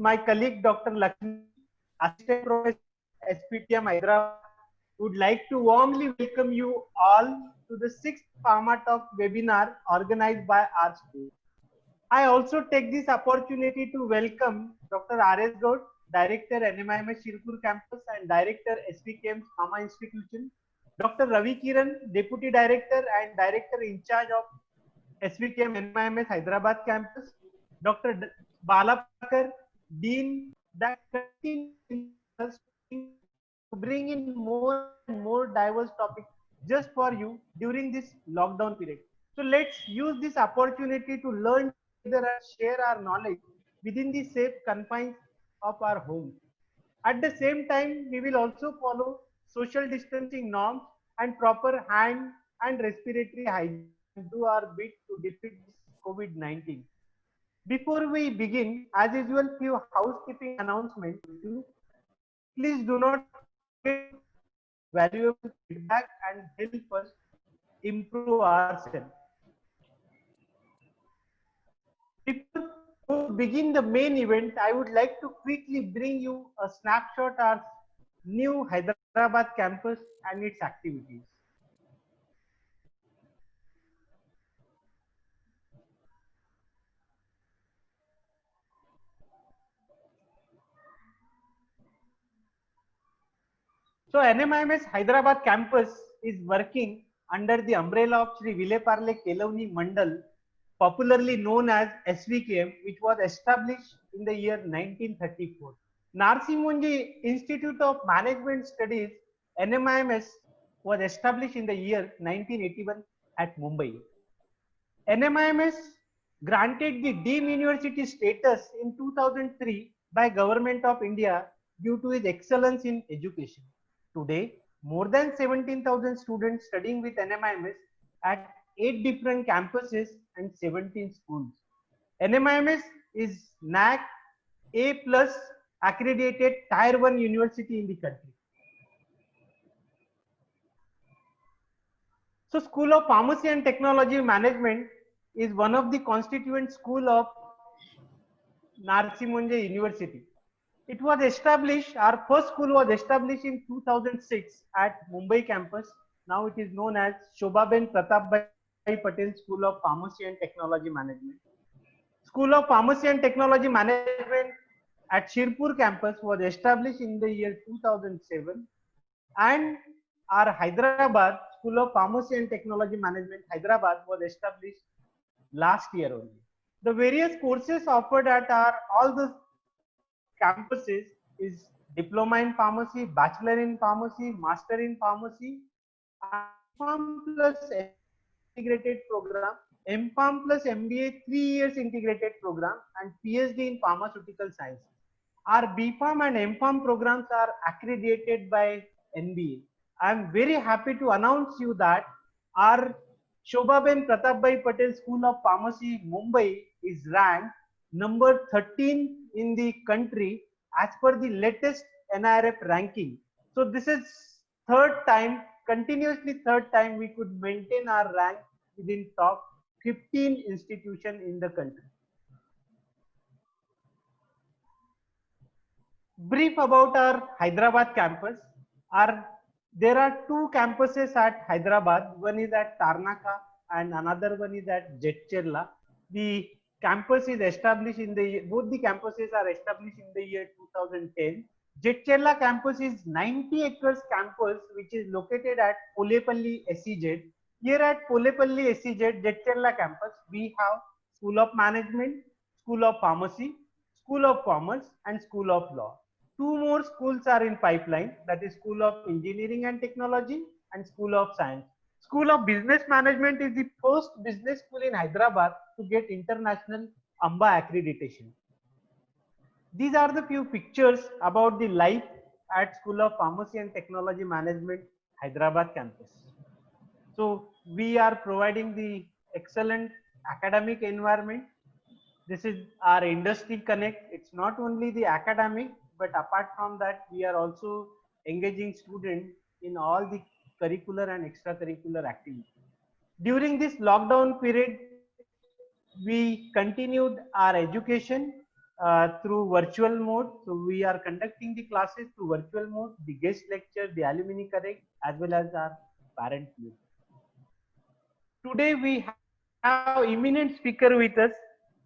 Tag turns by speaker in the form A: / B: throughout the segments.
A: my colleague Dr. Lakshmi, Assistant Professor, SPTM Hyderabad, would like to warmly welcome you all to the 6th Pharma Talk webinar organized by our school. I also take this opportunity to welcome Dr. R.S. Gaud, Director NMIMS Shirpur Campus and Director SPKM Pharma Institution, Dr. Ravi Kiran, Deputy Director and Director in charge of SVKM NMIMS Hyderabad Campus, Dr. Bala Prakar, Dean, that continues to bring in more and more diverse topics just for you during this lockdown period. So let's use this opportunity to learn together and share our knowledge within the safe confines of our home. At the same time, we will also follow social distancing norms and proper hand and respiratory hygiene and do our bit to defeat this COVID-19. Before we begin, as usual, few housekeeping announcements. Please do not forget valuable feedback and help us improve ourselves. Before we begin the main event, I would like to quickly bring you a snapshot of new Hyderabad campus and its activities. So NMIMS Hyderabad campus is working under the umbrella of Sri Vileparle Kelavani Mandal, popularly known as SVKM, which was established in the year 1934. Narsi Monjee Institute of Management Studies, NMIMS, was established in the year 1981 at Mumbai. NMIMS granted the Deemed University status in 2003 by Government of India due to its excellence in education. Today, more than 17,000 students studying with NMIMS at 8 different campuses and 17 schools. NMIMS is NAAC A+ accredited Tier 1 university in the country. So School of Pharmacy and Technology Management is one of the constituent school of Narsi Monjee University. It was established, our first school was established in 2006 at Mumbai campus. Now it is known as Shobhaben Pratapbhai Patel School of Pharmacy and Technology Management. School of Pharmacy and Technology Management at Shirpur campus was established in the year 2007, and our Hyderabad School of Pharmacy and Technology Management Hyderabad was established last year only. The various courses offered at all the campuses is Diploma in Pharmacy, Bachelor in Pharmacy, Master in Pharmacy, MPharm plus integrated program, MPharm plus MBA 3 years integrated program, and PhD in Pharmaceutical Science. Our BPharm and MPharm programs are accredited by NBA. I am very happy to announce you that our Shobhaben Pratapbhai Patel School of Pharmacy, Mumbai, is ranked number 13 in the country as per the latest NIRF ranking. So this is continuously third time we could maintain our rank within top 15 institutions in the country. Brief about our Hyderabad campus. There are two campuses at Hyderabad. One is at Tarnaka and another one is at Jadcherla. The campus is established both the campuses are established in the year 2010. Jadcherla campus is 90 acres campus which is located at Polepalli SEZ. Here at Polepalli SEZ, Jadcherla campus, we have School of Management, School of Pharmacy, School of Commerce and School of Law. Two more schools are in pipeline, that is School of Engineering and Technology and School of Science. School of Business Management is the first business school in Hyderabad to get international AMBA accreditation. These are the few pictures about the life at School of Pharmacy and Technology Management, Hyderabad campus. So we are providing the excellent academic environment. This is our industry connect. It's not only the academic, but apart from that, we are also engaging students in all the curricular and extracurricular activities. During this lockdown period, we continued our education through virtual mode. So we are conducting the classes through virtual mode, the guest lecture, the alumni connect, as well as our parent meet. Today we have eminent speaker with us,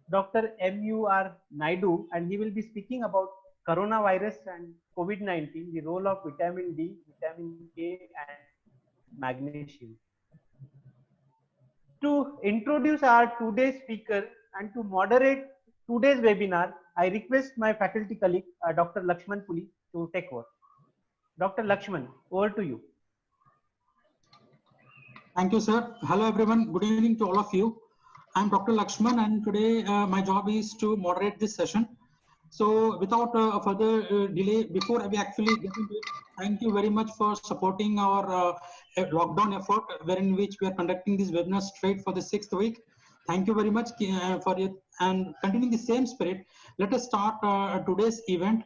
A: Dr. M.U.R. Naidu, and he will be speaking about coronavirus and COVID-19, the role of vitamin D, vitamin K, and magnesium. To introduce our today's speaker and to moderate today's webinar, I request my faculty colleague, Dr. Lakshman Puli, to take over. Dr. Lakshman, over to you.
B: Thank you, sir. Hello, everyone. Good evening to all of you. I'm Dr. Lakshman, and today my job is to moderate this session. So without further delay, before we actually get into it, thank you very much for supporting our lockdown effort, wherein which we are conducting this webinar straight for the 6th week. Thank you very much for it. And continuing the same spirit, let us start today's event.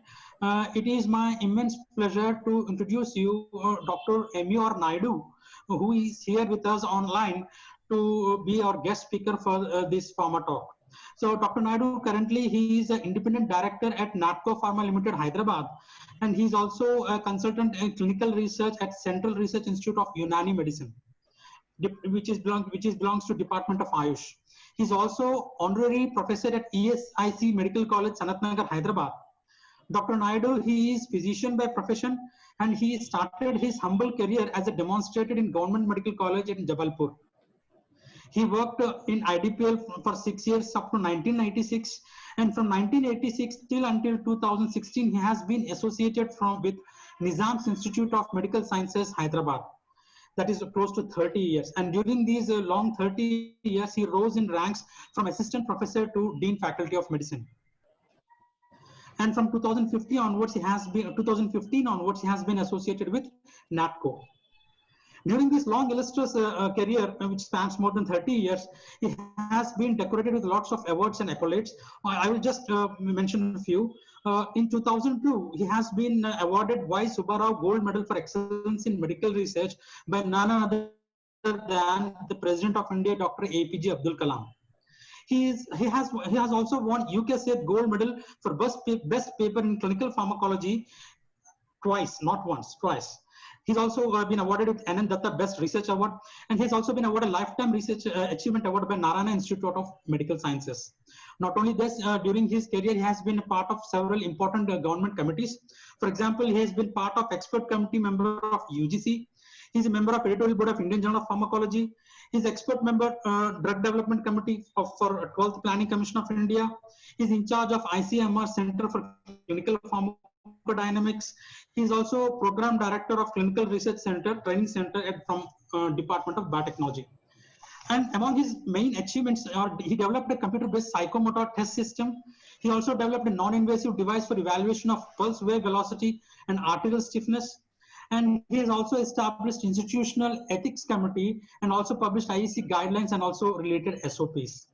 B: It is my immense pleasure to introduce you Dr. M.U.R. Naidu, who is here with us online to be our guest speaker for this pharma talk. So Dr. Naidu, currently he is an independent director at Natco Pharma Limited, Hyderabad, and he's also a consultant in clinical research at Central Research Institute of Unani Medicine, which belongs to Department of Ayush. He's also honorary professor at ESIC Medical College, Sanat Nagar, Hyderabad. Dr. Naidu, he is physician by profession, and he started his humble career as a demonstrator in Government Medical College in Jabalpur. He worked in IDPL for 6 years up to 1996, and from 1986 till until 2016, he has been associated with Nizam's Institute of Medical Sciences, Hyderabad. That is close to 30 years. And during these long 30 years, he rose in ranks from assistant professor to dean faculty of medicine. And from 2015 onwards, he has been associated with NATCO. During this long illustrious career, which spans more than 30 years, he has been decorated with lots of awards and accolades. I will just mention a few. In 2002, he has been awarded Y. Subbarao Gold Medal for Excellence in Medical Research by none other than the President of India, Dr. APJ Abdul Kalam. He has also won UKSAID Gold Medal for best paper in clinical pharmacology twice, not once, twice. He's also been awarded with Anand Datta Best Research Award, and he's also been awarded Lifetime Research Achievement Award by Narayana Institute of Medical Sciences. Not only this, during his career, he has been a part of several important government committees. For example, he has been part of expert committee member of UGC. He's a member of editorial board of Indian Journal of Pharmacology. He's expert member drug development committee for 12th Planning Commission of India. He's in charge of ICMR Center for Clinical Pharmacodynamics. He's also program director of Clinical Research Center, Training Center from Department of Biotechnology. And among his main achievements are he developed a computer-based psychomotor test system. He also developed a non-invasive device for evaluation of pulse wave velocity and arterial stiffness. And he has also established institutional ethics committee and also published IEC guidelines and also related SOPs.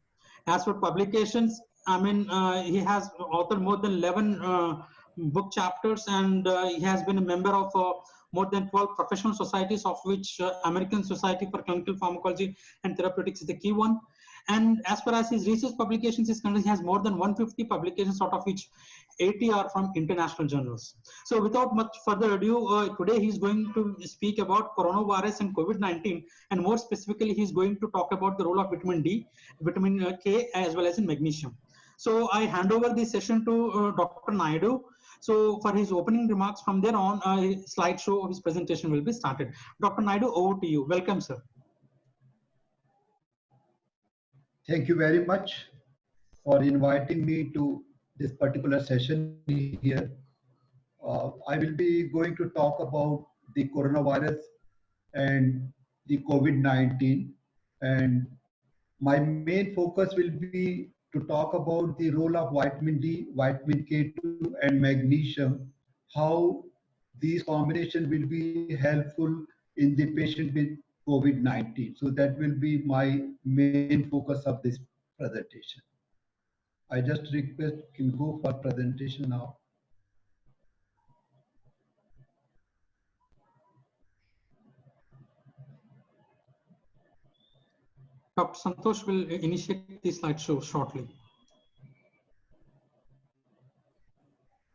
B: As for publications, I mean, he has authored more than 11 book chapters, and he has been a member of more than 12 professional societies, of which American Society for Clinical Pharmacology and Therapeutics is the key one. And as far as his research publications is concerned, he has more than 150 publications, out of which 80 are from international journals. So without much further ado, today he's going to speak about coronavirus and COVID-19, and more specifically, he's going to talk about the role of vitamin D, vitamin K, as well as in magnesium. So I hand over the session to Dr. Naidu. So for his opening remarks, from there on, a slideshow of his presentation will be started. Dr. Naidu, over to you. Welcome, sir.
C: Thank you very much for inviting me to this particular session here. I will be going to talk about the coronavirus and the COVID-19, and my main focus will be to talk about the role of vitamin D, vitamin K2, and magnesium, how these combinations will be helpful in the patient with COVID-19. So that will be my main focus of this presentation. I just request can go for presentation now.
B: Dr. Santosh will initiate the slideshow shortly.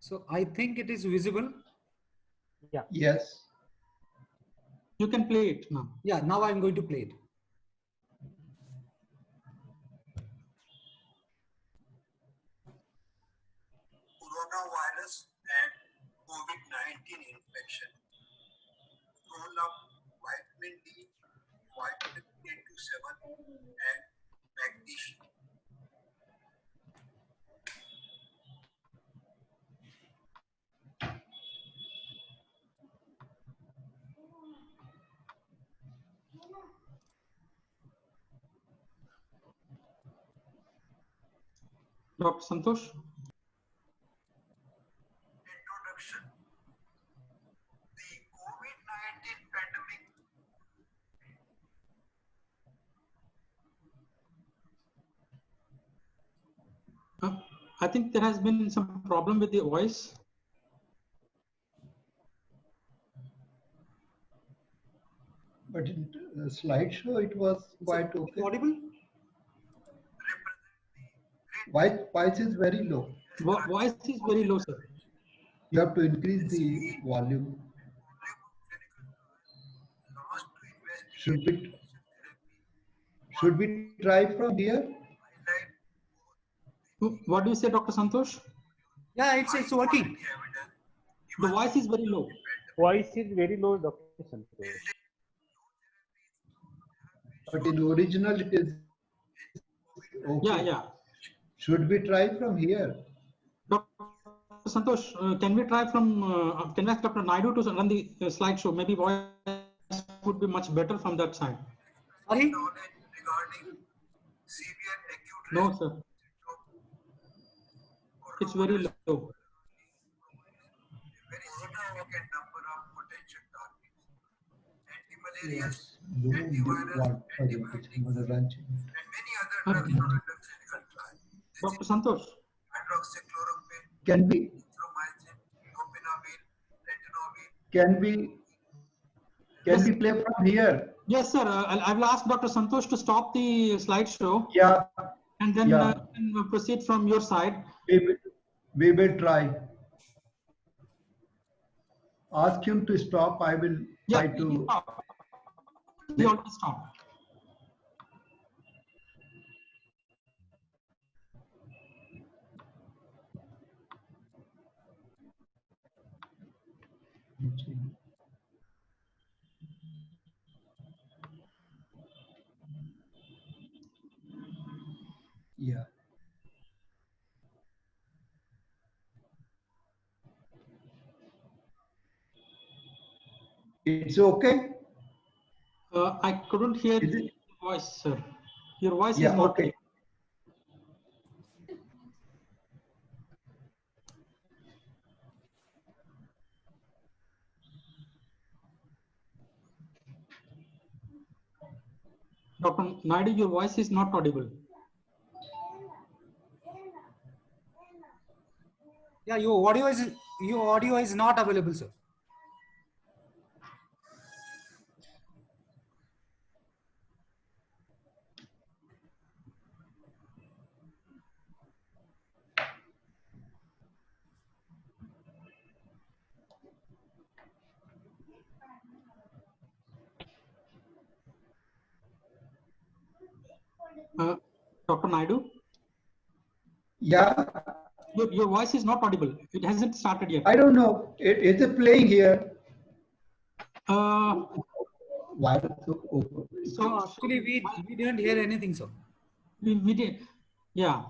D: So I think it is visible.
A: Yeah.
C: Yes.
B: You can play it now.
D: Yeah, now I'm going to play it.
E: Coronavirus and COVID-19 infection. Role of vitamin D, vitamin K27 and magnesium.
B: Dr. Santosh?
E: Introduction. The COVID-19 pandemic
B: I think there has been some problem with the voice.
C: But in slideshow, it was quite
D: So,
C: okay.
D: audible?
C: Voice is very low.
B: Voice is very low, sir.
C: You have to increase the volume.
E: last to investigate
C: Should we try from here?
E: highlight
B: What do you say, Dr. Santosh?
D: Yeah, it's working.
E: evidence
B: The voice is very low.
A: Voice is very low, Dr. Santosh.
C: But in original, it is okay.
B: Yeah.
C: Should we try from here?
B: Dr. Santosh, can we try from, can we ask Dr. Naidu to run the slideshow? Maybe voice would be much better from that side.
D: Sorry?
E: knowledge regarding severe acute
B: No, sir. It's very low.
E: very significant number of potential targets. Antimalarials,
C: Yes.
E: antiviral, antibiotics, and many other drugs are under clinical trial.
B: Dr. Santosh,
E: Hydroxychloroquine,
C: Can we
E: azithromycin, lopinavir, ritonavir,
C: can we play from here?
B: yes, sir. I will ask Dr. Santosh to stop the slideshow
C: Yeah.
B: and then
C: Yeah.
B: proceed from your side.
C: We will try. Ask him to stop. I will try
B: Yeah,
C: to.
B: he already stopped.
C: Yeah. It's okay.
B: I couldn't hear
C: Is
B: your
C: it?
B: voice, sir. Your voice
C: Yeah.
B: is not
C: Okay.
B: Dr. Naidu, your voice is not audible.
D: Yeah, your audio is not available, sir.
B: Dr. Naidu,
C: Yeah.
B: your voice is not audible. It hasn't started yet.
C: I don't know. Is it playing here? Why so open?
D: No, actually, we didn't hear anything, sir.
B: We did. Yeah.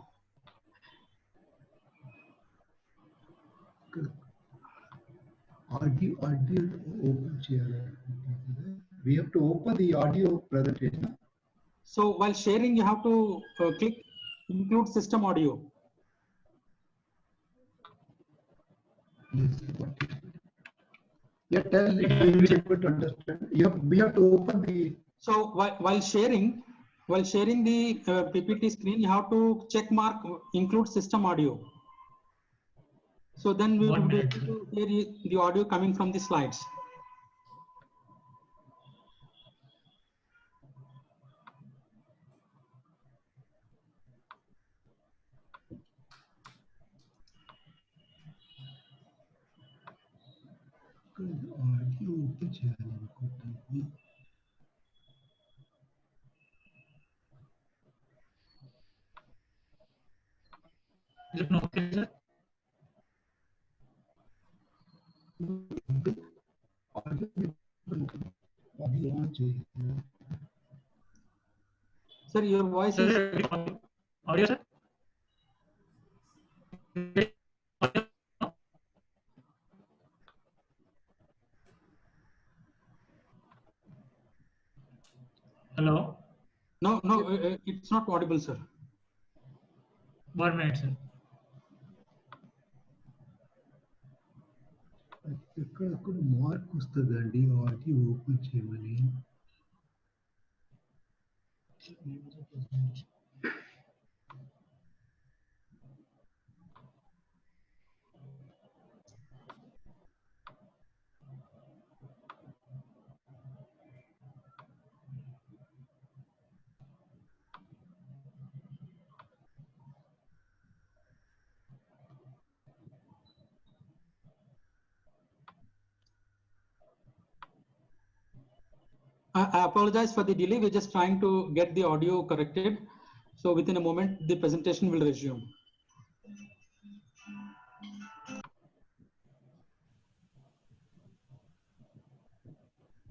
C: Audio open share. We have to open the audio presentation.
B: So while sharing, you have to click include system audio.
C: Yeah, tell it will be able to understand. We have to open the.
B: So while sharing the PPT screen, you have to check mark include system audio. So then we will be able to hear the audio coming from the slides. Sir, your voice is
F: audio, sir. Hello.
B: no, it's not audible, sir.
F: 1 minute, sir.
E: ఎక్కడక్కడ mark వస్తుందండి audio open చేయమని.
B: I apologize for the delay. We're just trying to get the audio corrected. So within a moment, the presentation will resume.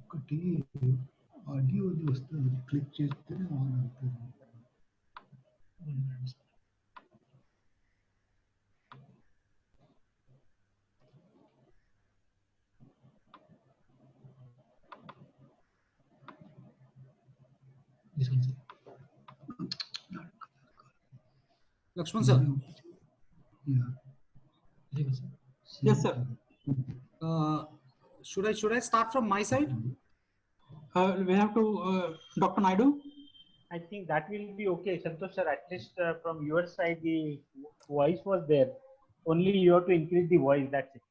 E: ఒకటి audio వస్తుంది, click చేస్తేనే on అవుతుంది.
D: Lakshman sir,
E: Yeah.
B: Yes, sir.
D: should I start from my side?
B: We have to, Dr. Naidu.
A: I think that will be okay, Santosh sir. At least from your side, the voice was there. Only you have to increase the voice. That's it.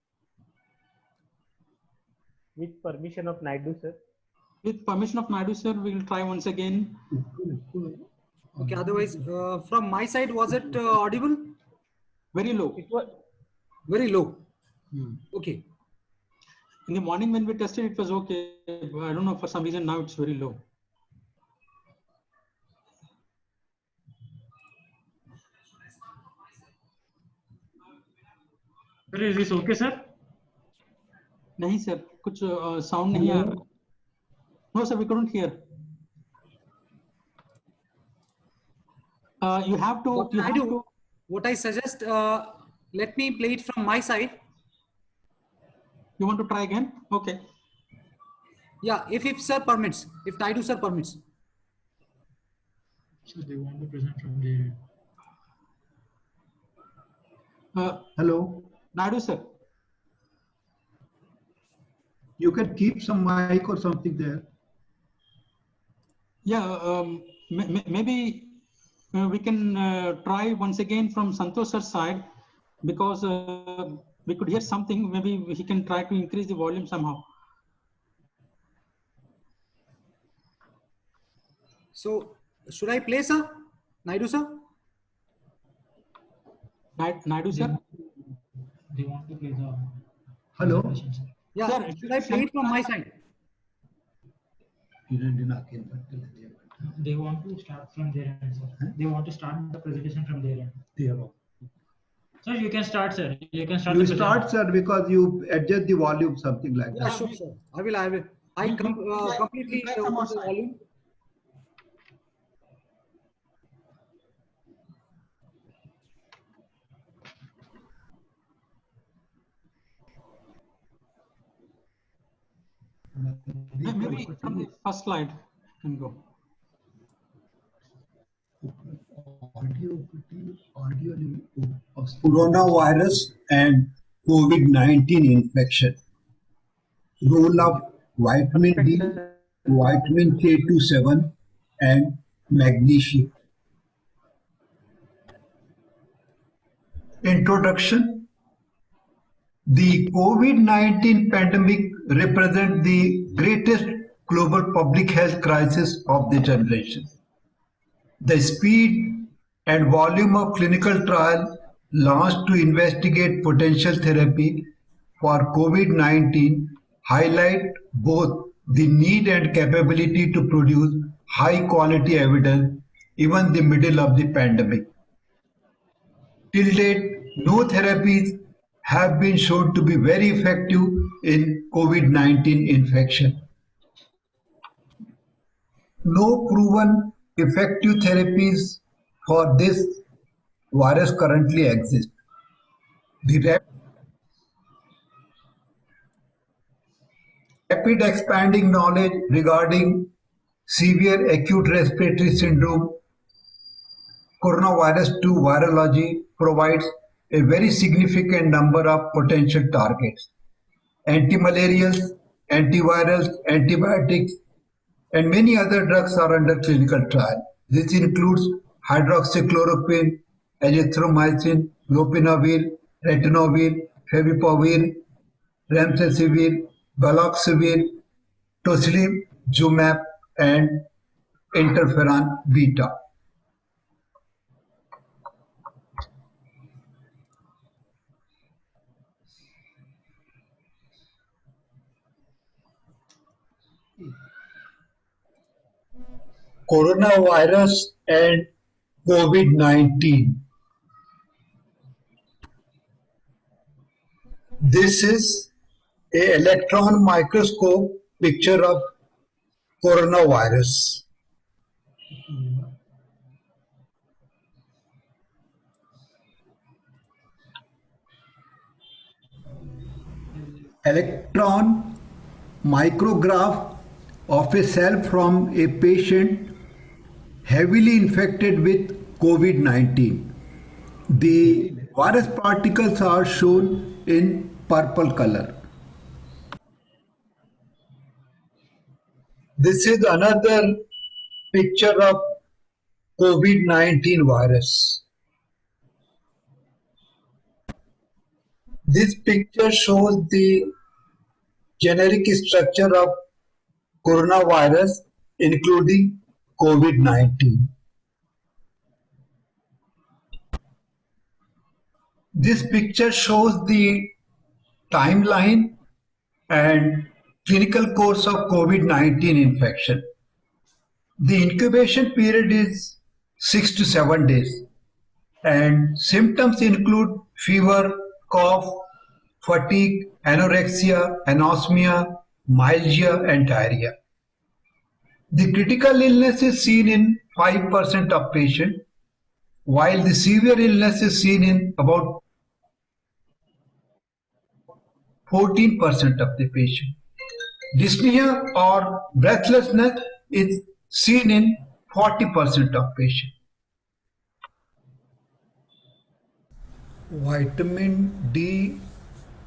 A: With permission of Naidu sir.
B: With permission of Naidu, sir, we will try once again.
D: Okay, otherwise, from my side, was it audible?
B: Very low.
A: It was
D: Very low.
B: Hmm.
D: Okay.
B: In the morning when we tested, it was okay. But I don't know, for some reason now it's very low.
F: Sir, is this okay, sir?
B: नहीं sir, कुछ sound नहीं आ रहा. No sir, we couldn't hear. You have to.
D: What I do, what I suggest, let me play it from my side.
B: You want to try again? Okay.
D: Yeah, if sir permits, if Naidu sir permits.
F: So they want to present from there.
C: Hello.
B: Naidu sir.
C: You can keep some mic or something there.
B: Yeah, maybe we can try once again from Santosh sir's side, because we could hear something. Maybe he can try to increase the volume somehow.
D: So should I play, sir? Naidu sir?
B: Naidu sir?
F: They want to play the
C: Hello.
F: presentation, sir.
D: Yeah,
B: Sir,
D: should I play it from my side?
F: They want to start from their end, sir. They want to start the presentation from their end. Sir, you can start, sir. You can start.
C: You
F: the
C: start,
F: presentation.
C: sir, because you adjust the volume, something like
D: Yeah,
C: that.
D: sure, sir. I will. I completely
B: try from our
D: the
B: side.
D: volume.
B: Maybe from the first slide can go.
E: Coronavirus and COVID-19 infection. Role of vitamin D, vitamin K27 and magnesium. Introduction. The COVID-19 pandemic represents the greatest global public health crisis of the generation. The speed and volume of clinical trial launched to investigate potential therapy for COVID-19
C: highlight both the need and capability to produce high quality evidence even in the middle of the pandemic. Till date, no therapies have been shown to be very effective in COVID-19 infection. No proven effective therapies for this virus currently exist. The rapid expanding knowledge regarding severe acute respiratory syndrome, coronavirus 2 virology provides a very significant number of potential targets. Antimalarials, antivirals, antibiotics, and many other drugs are under clinical trial. This includes hydroxychloroquine, azithromycin, lopinavir, ritonavir, favipiravir, remdesivir, baloxavir, tocilizumab, and interferon beta. Coronavirus and COVID-19. This is an electron microscope picture of coronavirus. Electron micrograph of a cell from a patient heavily infected with COVID-19. The virus particles are shown in purple color. This is another picture of COVID-19 virus. This picture shows the generic structure of coronavirus, including COVID-19. This picture shows the timeline and clinical course of COVID-19 infection. The incubation period is 6 to 7 days, and symptoms include fever, cough, fatigue, anorexia, anosmia, myalgia, and diarrhea. The critical illness is seen in 5% of patients, while the severe illness is seen in about 14% of the patient. Dyspnea or breathlessness is seen in 40% of patients. Vitamin D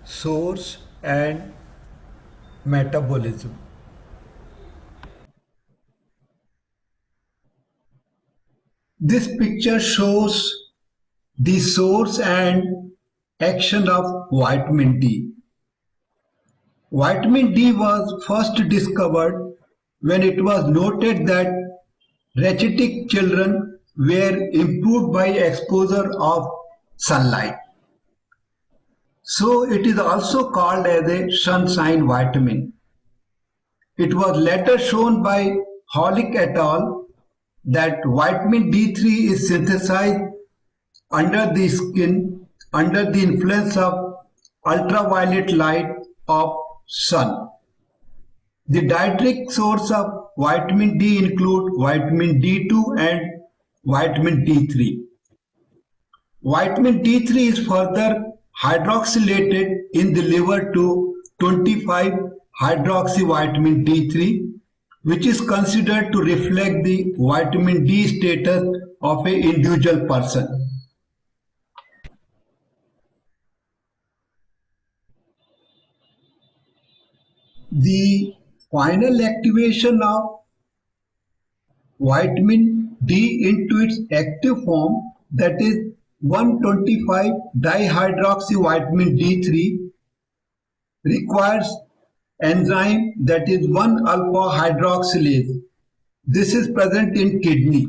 C: source and metabolism. This picture shows the source and action of vitamin D. Vitamin D was first discovered when it was noted that rachitic children were improved by exposure of sunlight. So it is also called as a sunshine vitamin. It was later shown by Hollick et al. That vitamin D3 is synthesized under the skin under the influence of ultraviolet light of sun. The dietary source of vitamin D include vitamin D2 and vitamin D3. Vitamin D3 is further hydroxylated in the liver to 25-hydroxyvitamin D3, which is considered to reflect the vitamin D status of an individual person. The final activation of vitamin D into its active form, that is 1,25-dihydroxyvitamin D3, requires enzyme that is 1-alpha-hydroxylase. This is present in kidney.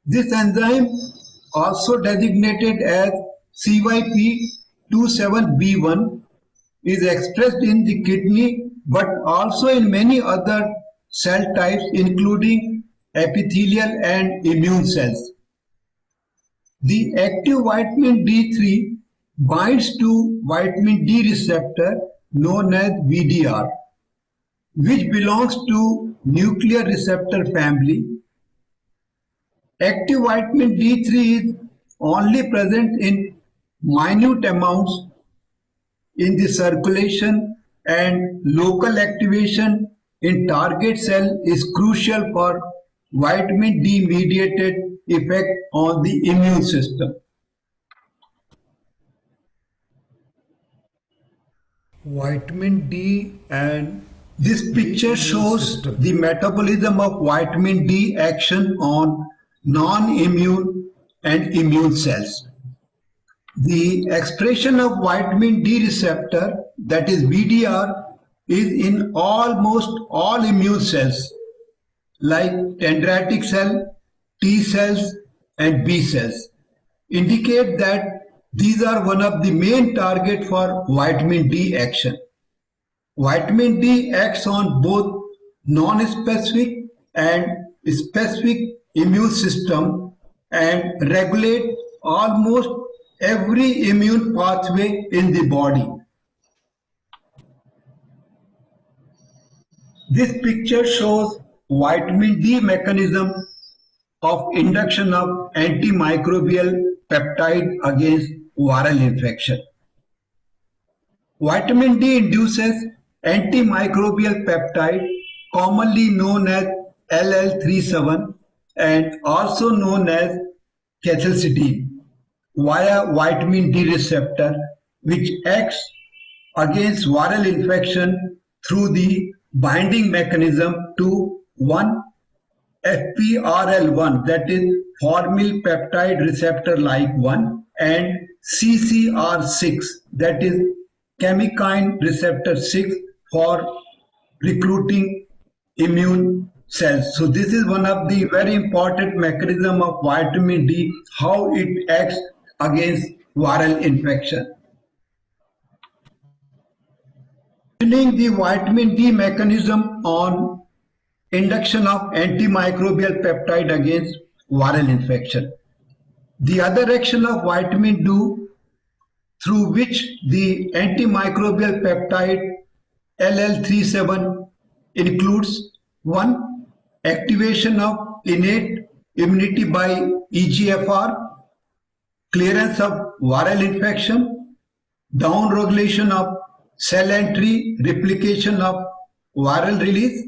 C: This enzyme, also designated as CYP27B1,
E: is expressed in the kidney, but also in many other cell types, including epithelial and immune cells. The active vitamin D3 binds to vitamin D receptor known as VDR, which belongs to nuclear receptor family. Active vitamin D3 is only present in minute amounts in the circulation, and local activation in target cell is crucial for vitamin D mediated effect on the immune system. Vitamin D, and this picture shows the metabolism of vitamin D action on non-immune and immune cells. The expression of vitamin D receptor, that is VDR, is in almost all immune cells like dendritic cell, T cells and B cells, indicate that these are one of the main targets for vitamin D action. Vitamin D acts on both non-specific and specific immune system and regulate almost every immune pathway in the body. This picture shows vitamin D mechanism of induction of antimicrobial peptide against viral infection. Vitamin D induces antimicrobial peptide, commonly known as LL37 and also known as cathelicidin, via vitamin D receptor, which acts against viral infection through the binding mechanism to 1-FPRL1, that is formyl peptide receptor like 1, and CCR6, that is chemokine receptor 6, for recruiting immune cells. So this is one of the very important mechanism of vitamin D, how it acts against viral infection. The vitamin D mechanism on induction of antimicrobial peptide against viral infection. The other action of vitamin D through which the antimicrobial peptide LL37 includes 1. Activation of innate immunity by EGFR, clearance of viral infection, downregulation of cell entry, replication of viral release.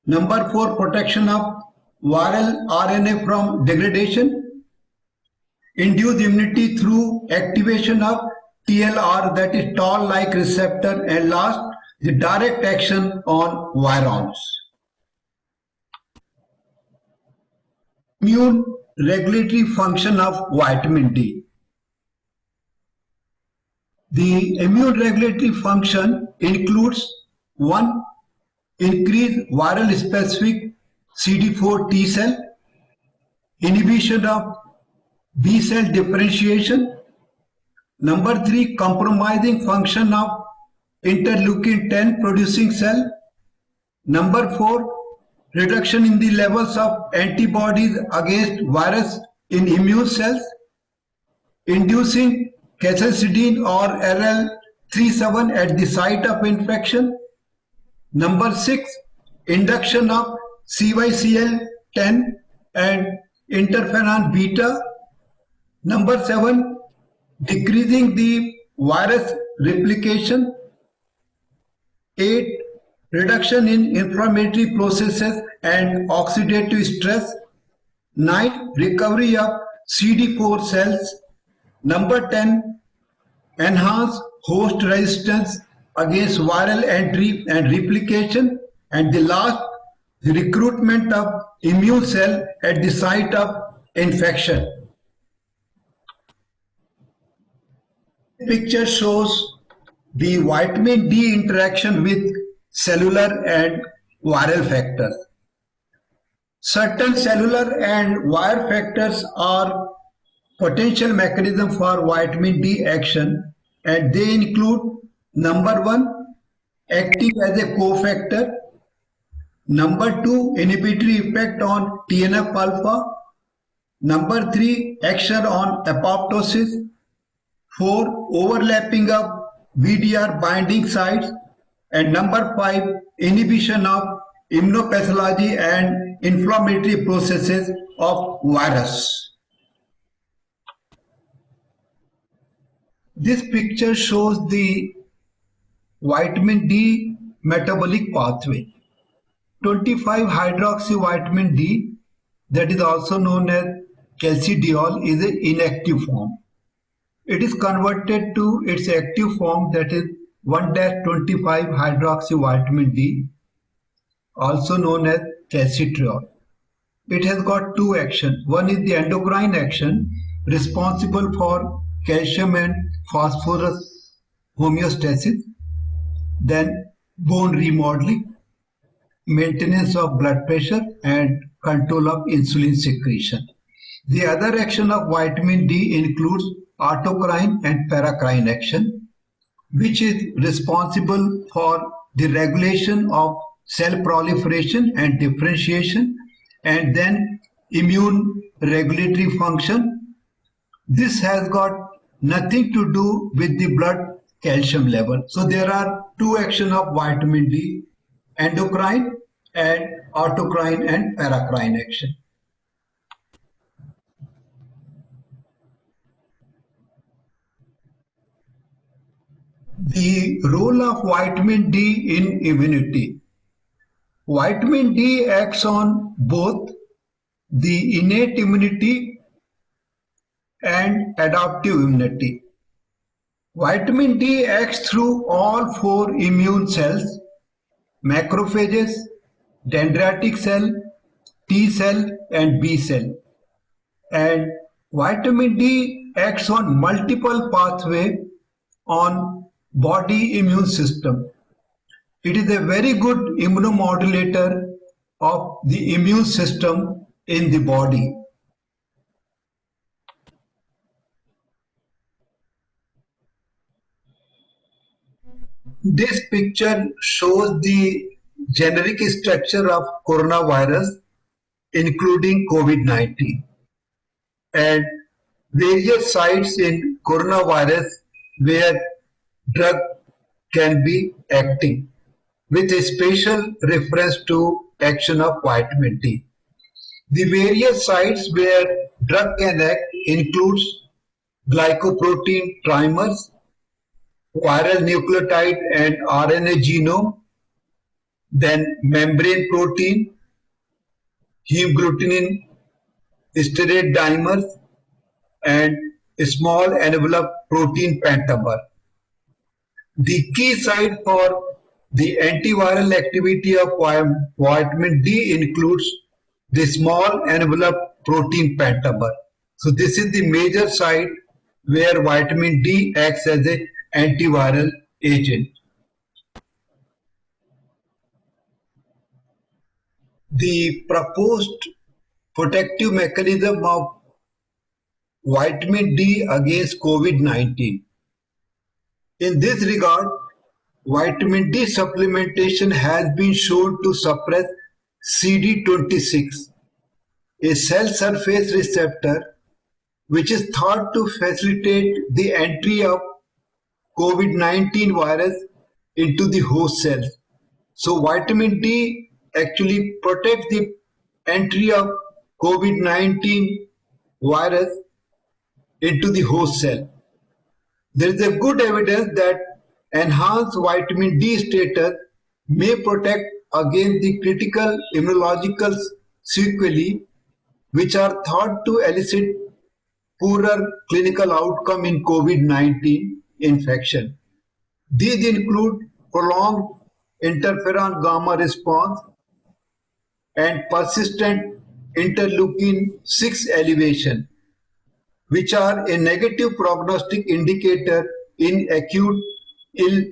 E: Number 4, protection of viral RNA from degradation, induce immunity through activation of TLR, that is toll-like receptor, and last, the direct action on virons. Immune regulatory function of vitamin D. The immune regulatory function includes 1. Increase viral specific CD4 T cell, inhibition of B cell differentiation. Number 3, compromising function of interleukin 10 producing cell. Number 4, reduction in the levels of antibodies against virus in immune cells, inducing cathelicidin or LL37 at the site of infection. Number 6, induction of CYCL10 and interferon beta. Number 7, decreasing the virus replication. 8, reduction in inflammatory processes and oxidative stress. 9, recovery of CD4 cells. Number 10, enhance host resistance against viral entry and replication. And the last, the recruitment of immune cell at the site of infection. Picture shows the vitamin D interaction with cellular and viral factors. Certain cellular and viral factors are potential mechanism for vitamin D action, and they include Number 1, active as a cofactor. Number 2, inhibitory effect on TNF alpha. Number 3, action on apoptosis. 4, overlapping of VDR binding sites. And number 5, inhibition of immunopathology and inflammatory processes of virus. This picture shows the vitamin D metabolic pathway. 25-hydroxy vitamin D, that is also known as calcidiol, is an inactive form. It is converted to its active form, that is 1-25-hydroxy vitamin D, also known as calcitriol. It has got two actions. One is the endocrine action, responsible for calcium and phosphorus homeostasis, then bone remodeling, maintenance of blood pressure, and control of insulin secretion. The other action of vitamin D includes autocrine and paracrine action, which is responsible for the regulation of cell proliferation and differentiation, and then immune regulatory function. This has got nothing to do with the blood calcium level. So there are two actions of vitamin D, endocrine and autocrine and paracrine action. The role of vitamin D in immunity. Vitamin D acts on both the innate immunity and adaptive immunity. Vitamin D acts through all 4 immune cells: macrophages, dendritic cell, T cell, and B cell. And vitamin D acts on multiple pathways on body immune system. It is a very good immunomodulator of the immune system in the body. This picture shows the generic structure of coronavirus, including COVID-19, and various sites in coronavirus where drug can be acting, with a special reference to action of vitamin D. The various sites where drug can act includes glycoprotein trimers, viral nucleotide and RNA genome, then membrane protein, hemagglutinin, steroid dimers, and small envelope protein pentamer. The key site for the antiviral activity of vitamin D includes the small envelope protein pentamer. So this is the major site where vitamin D acts as an antiviral agent. The proposed protective mechanism of vitamin D against COVID-19. In this regard, vitamin D supplementation has been shown to suppress CD26, a cell surface receptor which is thought to facilitate the entry of COVID-19 virus into the host cells. So vitamin D actually protects the entry of COVID-19 virus into the host cell. There is a good evidence that enhanced vitamin D status may protect against the critical immunological sequelae which are thought to elicit poorer clinical outcome in COVID-19 infection. These include prolonged interferon gamma response and persistent interleukin-6 elevation, which are a negative prognostic indicator in acute ill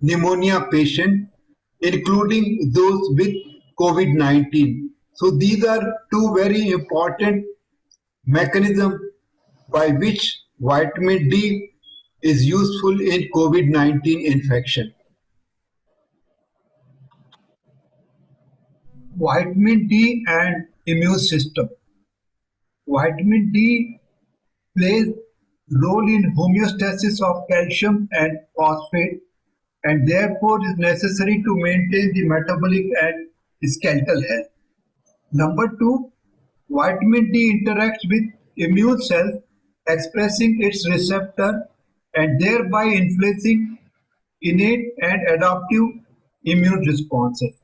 E: pneumonia patient, including those with COVID-19. So these are two very important mechanisms by which vitamin D is useful in COVID-19 infection. Vitamin D and immune system. Vitamin D plays role in homeostasis of calcium and phosphate and therefore is necessary to maintain the metabolic and skeletal health. Number 2, vitamin D interacts with immune cells expressing its receptor and thereby influencing innate and adaptive immune responses.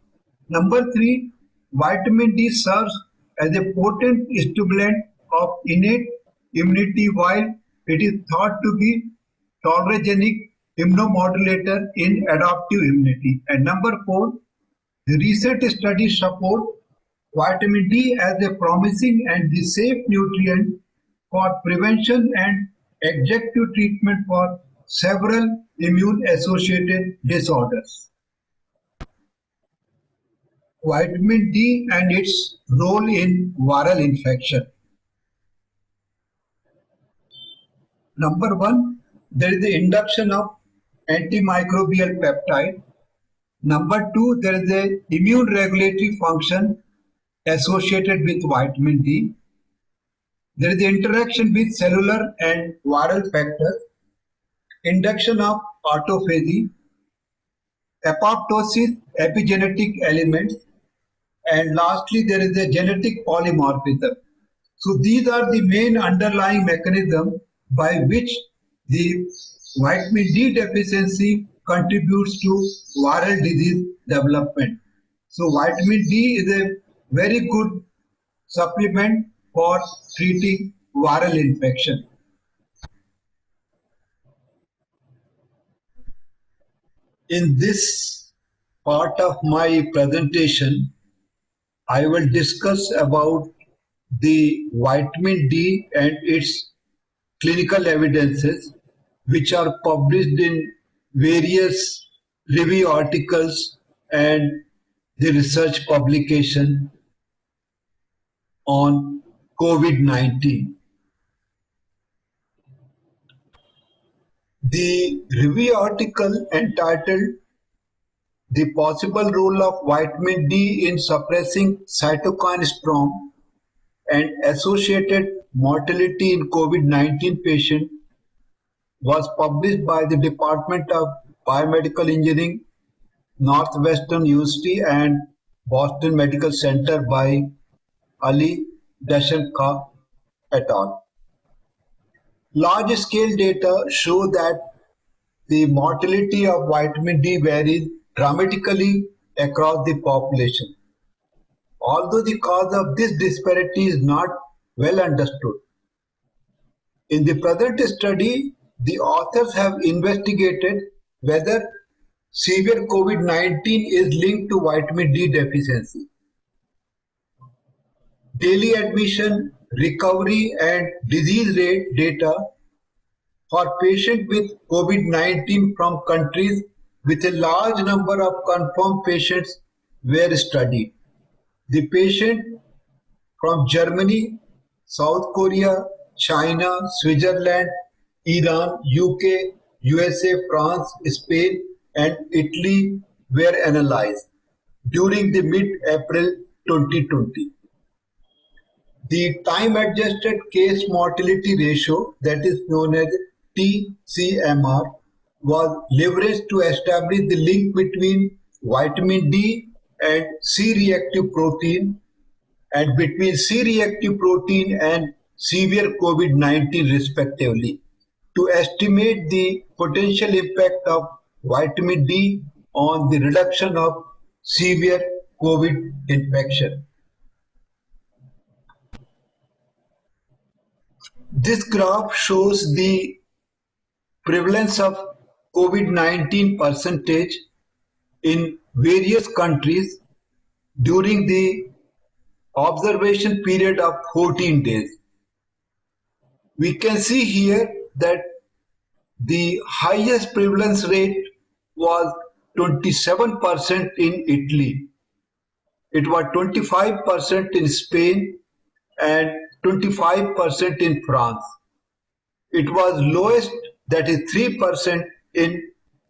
E: Number 3, vitamin D serves as a potent stimulant of innate immunity while it is thought to be tolerogenic immunomodulator in adaptive immunity. And number 4, the recent studies support vitamin D as a promising and the safe nutrient for prevention and adjunctive treatment for several immune-associated disorders. Vitamin D and its role in viral infection. Number 1, there is the induction of antimicrobial peptide. Number 2, there is a immune regulatory function associated with vitamin D. There is the interaction with cellular and viral factors, induction of autophagy, apoptosis, epigenetic elements, and lastly, there is a genetic polymorphism. So these are the main underlying mechanisms by which the vitamin D deficiency contributes to viral disease development. So vitamin D is a very good supplement for treating viral infection. In this part of my presentation, I will discuss about the vitamin D and its clinical evidences, which are published in various review articles and the research publication on COVID-19. The review article entitled "The Possible Role of Vitamin D in Suppressing Cytokine Storm and Associated Mortality in COVID-19 Patients" was published by the Department of Biomedical Engineering, Northwestern University and Boston Medical Center by Ali Dashankar et al. Large-scale data show that the mortality of vitamin D varies dramatically across the population. Although the cause of this disparity is not well understood. In the present study, the authors have investigated whether severe COVID-19 is linked to vitamin D deficiency. Daily admission, recovery and disease rate data for patients with COVID-19 from countries with a large number of confirmed patients were studied. The patient from Germany, South Korea, China, Switzerland, Iran, UK, USA, France, Spain, and Italy were analyzed during the mid-April 2020. The time-adjusted case mortality ratio, that is known as TCMR, was leveraged to establish the link between vitamin D and C-reactive protein and between C-reactive protein and severe COVID-19 respectively, to estimate the potential impact of vitamin D on the reduction of severe COVID infection. This graph shows the prevalence of COVID-19 percentage in various countries during the observation period of 14 days. We can see here that the highest prevalence rate was 27% in Italy. It was 25% in Spain and 25% in France. It was lowest that is 3% in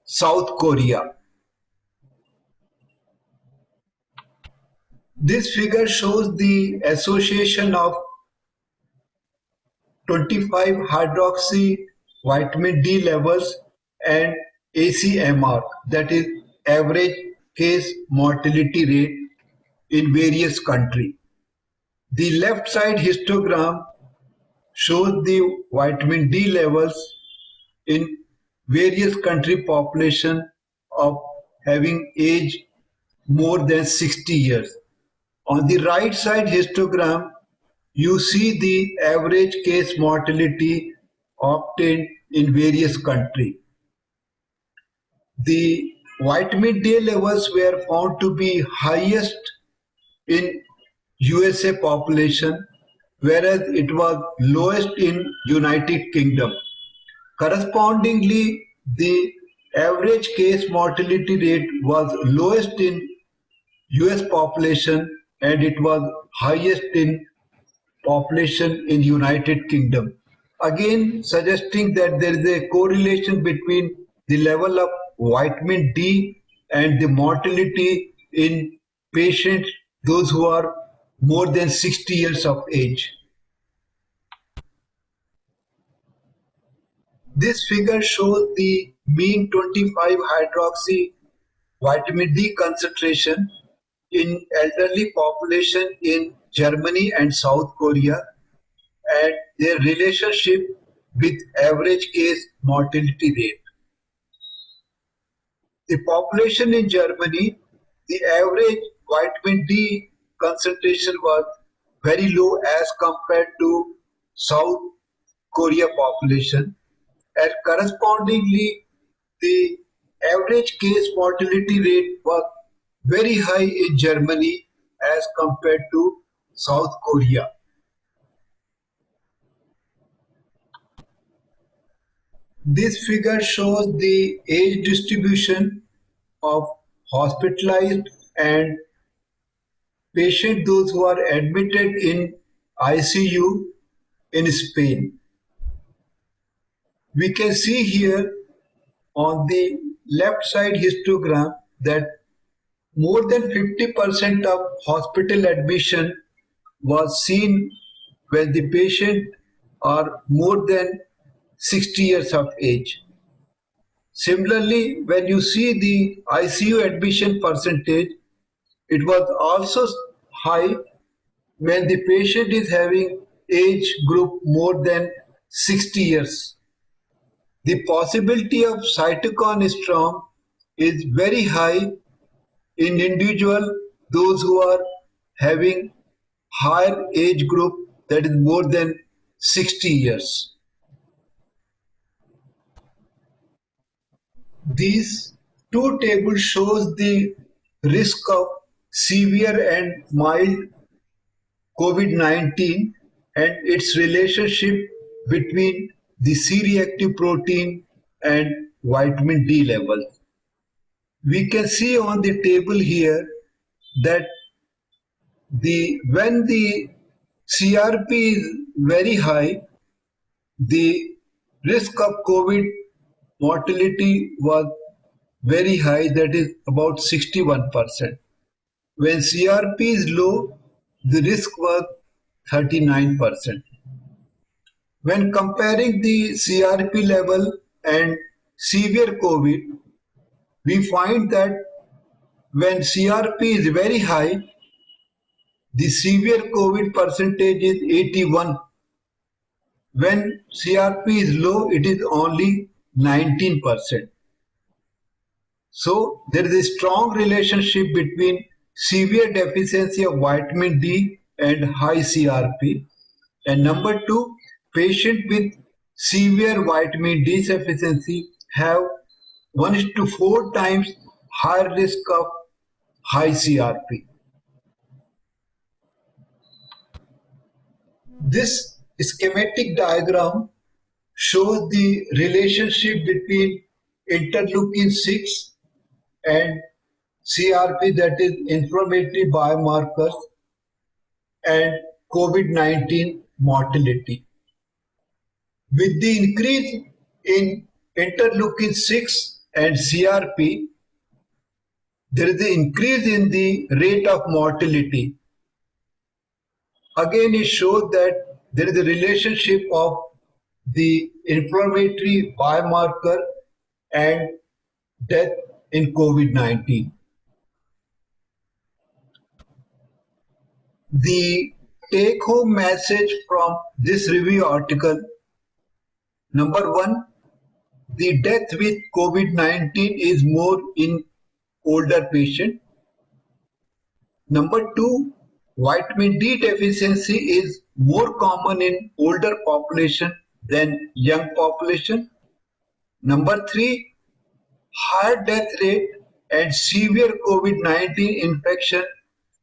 E: South Korea. This figure shows the association of 25-hydroxy vitamin D levels and ACMR, that is average case mortality rate in various countries. The left side histogram shows the vitamin D levels in various country population of having age more than 60 years. On the right side histogram, you see the average case mortality obtained in various countries. The vitamin D levels were found to be highest in USA population, whereas it was lowest in United Kingdom. Correspondingly, the average case mortality rate was lowest in US population and it was highest in population in United Kingdom. Again, suggesting that there is a correlation between the level of vitamin D and the mortality in patients, those who are more than 60 years of age. This figure shows the mean 25-hydroxy vitamin D concentration in elderly population in Germany and South Korea and their relationship with average case mortality rate. The population in Germany, the average vitamin D concentration was very low as compared to South Korea population, and correspondingly the average case mortality rate was very high in Germany as compared to South Korea. This figure shows the age distribution of hospitalized and patients, those who are admitted in ICU in Spain. We can see here on the left side histogram that more than 50% of hospital admission was seen when the patient are more than 60 years of age. Similarly, when you see the ICU admission percentage, it was also high when the patient is having age group more than 60 years. The possibility of cytokine storm is very high in individual, those who are having higher age group, that is more than 60 years. These two tables shows the risk of severe and mild COVID-19 and its relationship between the C-reactive protein and vitamin D levels. We can see on the table here that when the CRP is very high, the risk of COVID mortality was very high, that is about 61%. When CRP is low, the risk was 39%. When comparing the CRP level and severe COVID, we find that when CRP is very high, the severe COVID percentage is 81. When CRP is low, it is only 19%. So there is a strong relationship between severe deficiency of vitamin D and high CRP. And number two, patients with severe vitamin D deficiency have 1:4 times higher risk of high CRP. This schematic diagram shows the relationship between interleukin 6 and CRP, that is inflammatory biomarkers, and COVID-19 mortality. With the increase in interleukin 6 and CRP, there is an increase in the rate of mortality. Again, it shows that there is a relationship of the inflammatory biomarker and death in COVID-19. The take-home message from this review article: number one, the death with COVID-19 is more in older patients. Number two, vitamin D deficiency is more common in older population than young population. Number three, higher death rate and severe COVID-19 infection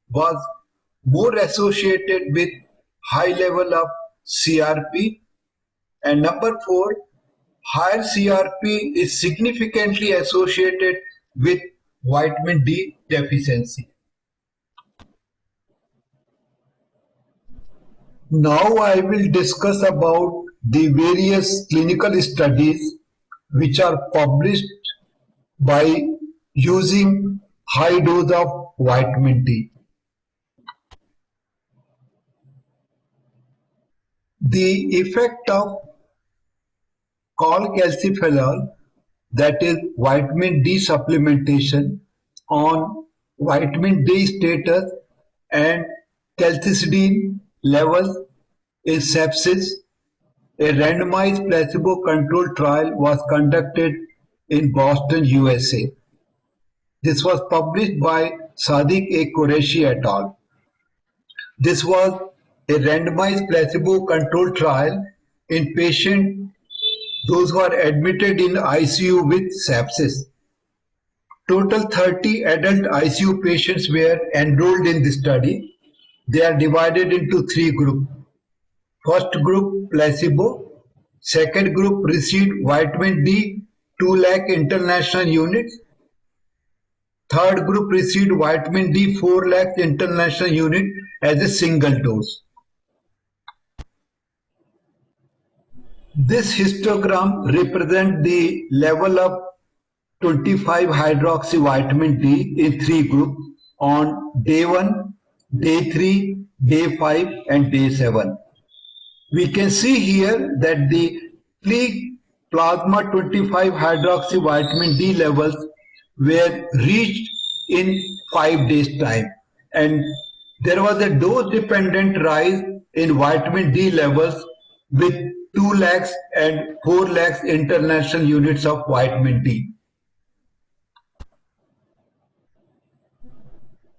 E: was more associated with high level of CRP. And number four, higher CRP is significantly associated with vitamin D deficiency. Now I will discuss about the various clinical studies which are published by using high dose of vitamin D. The effect of cholecalciferol, that is vitamin D supplementation, on vitamin D status and calcicidin levels in sepsis. A randomized placebo-controlled trial was conducted in Boston, USA. This was published by Sadiq A. Qureshi et al. This was a randomized placebo-controlled trial in patients, those who are admitted in ICU with sepsis. Total 30 adult ICU patients were enrolled in the study. They are divided into three groups. First group, placebo. Second group received vitamin D 2 lakh international units. Third group received vitamin D 4 lakh international unit as a single dose. This histogram represents the level of 25-hydroxy vitamin D in three groups on day 1, day 3, day 5 and day 7. We can see here that the peak plasma 25-hydroxy vitamin D levels were reached in 5 days time, and there was a dose-dependent rise in vitamin D levels with 2 lakhs and 4 lakhs international units of vitamin D.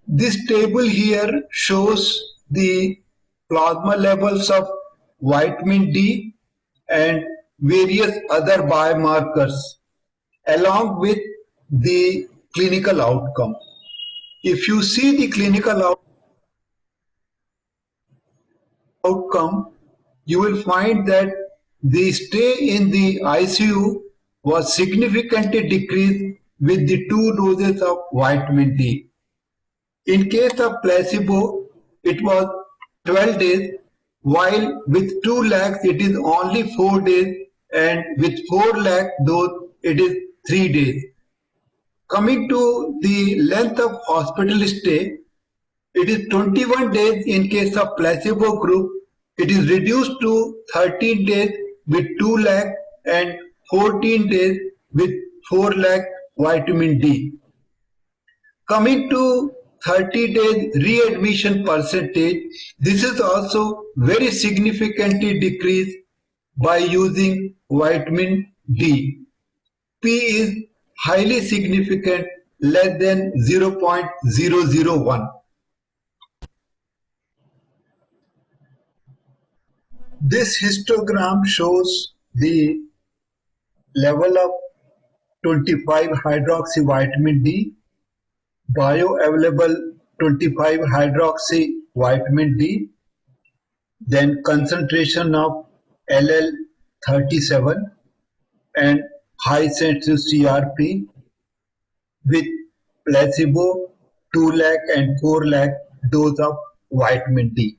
E: This table here shows the plasma levels of vitamin D and various other biomarkers along with the clinical outcome. If you see the clinical outcome, you will find that the stay in the ICU was significantly decreased with the 2 doses of vitamin D. In case of placebo, it was 12 days, while with 2 lakhs it is only 4 days, and with 4 lakh dose it is 3 days. Coming to the length of hospital stay, it is 21 days in case of placebo group. It is reduced to 13 days with 2 lakh and 14 days with 4 lakh vitamin D. Coming to 30 days readmission percentage, this is also very significantly decreased by using vitamin D. P is highly significant, less than 0.001. This histogram shows the level of 25-hydroxy vitamin D, bioavailable 25-hydroxy vitamin D, then concentration of LL37 and high sensitive CRP with placebo 2 lakh and 4 lakh dose of vitamin D.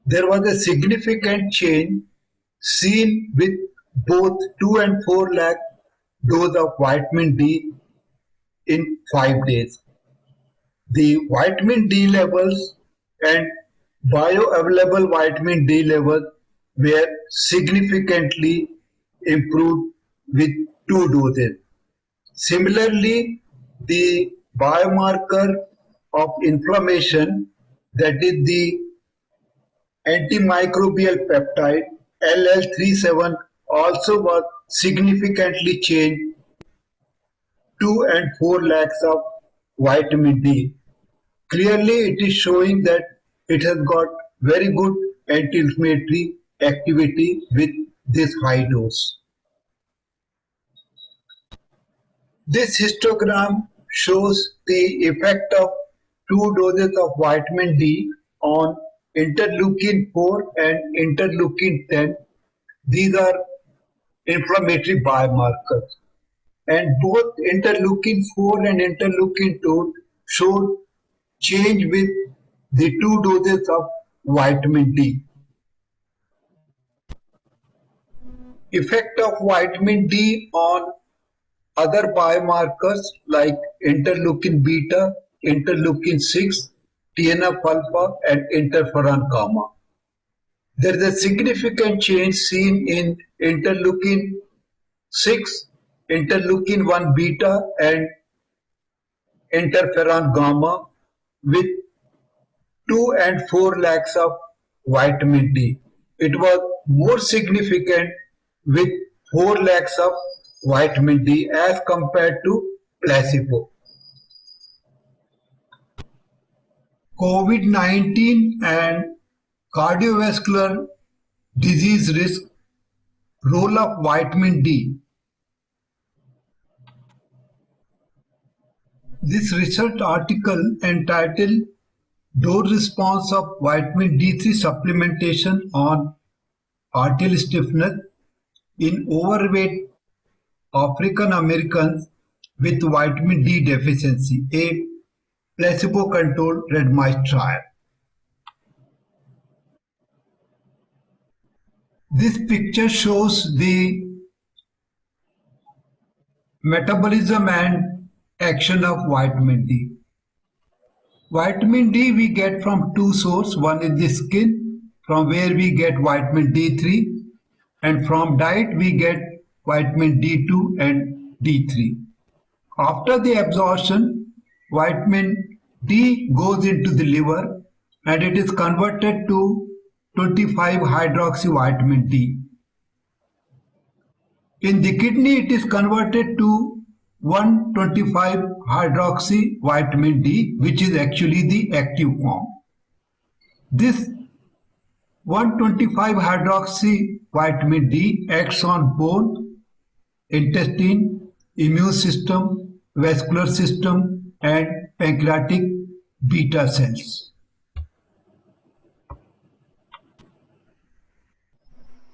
E: There was a significant change seen with both 2 and 4 lakh dose of vitamin D in 5 days. The vitamin D levels and bioavailable vitamin D levels were significantly improved with 2 doses. Similarly, the biomarker of inflammation, that is the antimicrobial peptide LL37, also was significantly changed 2 and 4 lakhs of vitamin D. Clearly, it is showing that it has got very good anti-inflammatory activity with this high dose. This histogram shows the effect of 2 doses of vitamin D on interleukin 4 and interleukin 10. These are inflammatory biomarkers. And both interleukin 4 and interleukin 2 showed change with the 2 doses of vitamin D. Effect of vitamin D on other biomarkers like interleukin beta, interleukin 6, TNF alpha, and interferon gamma. There is a significant change seen in interleukin 6, interleukin 1 beta, and interferon gamma with 2 and 4 lakhs of vitamin D. It was more significant with 4 lakhs of vitamin D as compared to placebo. COVID-19 and cardiovascular disease risk, role of vitamin D. This research article entitled Dose Response of Vitamin D3 Supplementation on Arterial Stiffness in Overweight African Americans with Vitamin D Deficiency, a placebo-controlled randomized trial. This picture shows the metabolism and action of vitamin D. Vitamin D we get from 2 sources. One is the skin, from where we get vitamin D3, and from diet we get vitamin D2 and D3. After the absorption, vitamin D goes into the liver and it is converted to 25-hydroxyvitamin D. In the kidney, it is converted to 125-hydroxyvitamin D, which is actually the active form. This 125-hydroxyvitamin D acts on bone, intestine, immune system, vascular system, and pancreatic beta cells.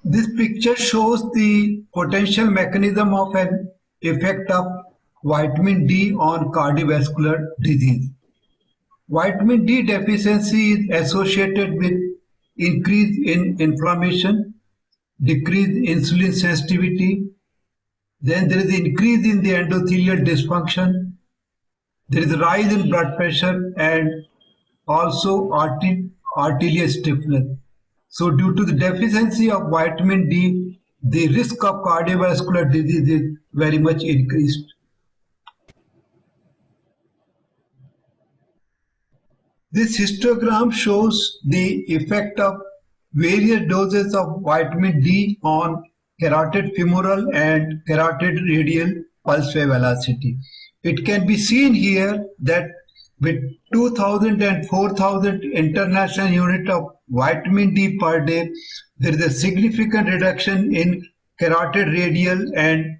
E: This picture shows the potential mechanism of an effect of vitamin D on cardiovascular disease. Vitamin D deficiency is associated with increase in inflammation, decrease insulin sensitivity, then there is increase in the endothelial dysfunction, there is a rise in blood pressure and also arterial stiffness. So due to the deficiency of vitamin D, the risk of cardiovascular disease is very much increased. This histogram shows the effect of various doses of vitamin D on carotid femoral and carotid radial pulse wave velocity. It can be seen here that with 2000 and 4000 international unit of vitamin D per day, there is a significant reduction in carotid radial and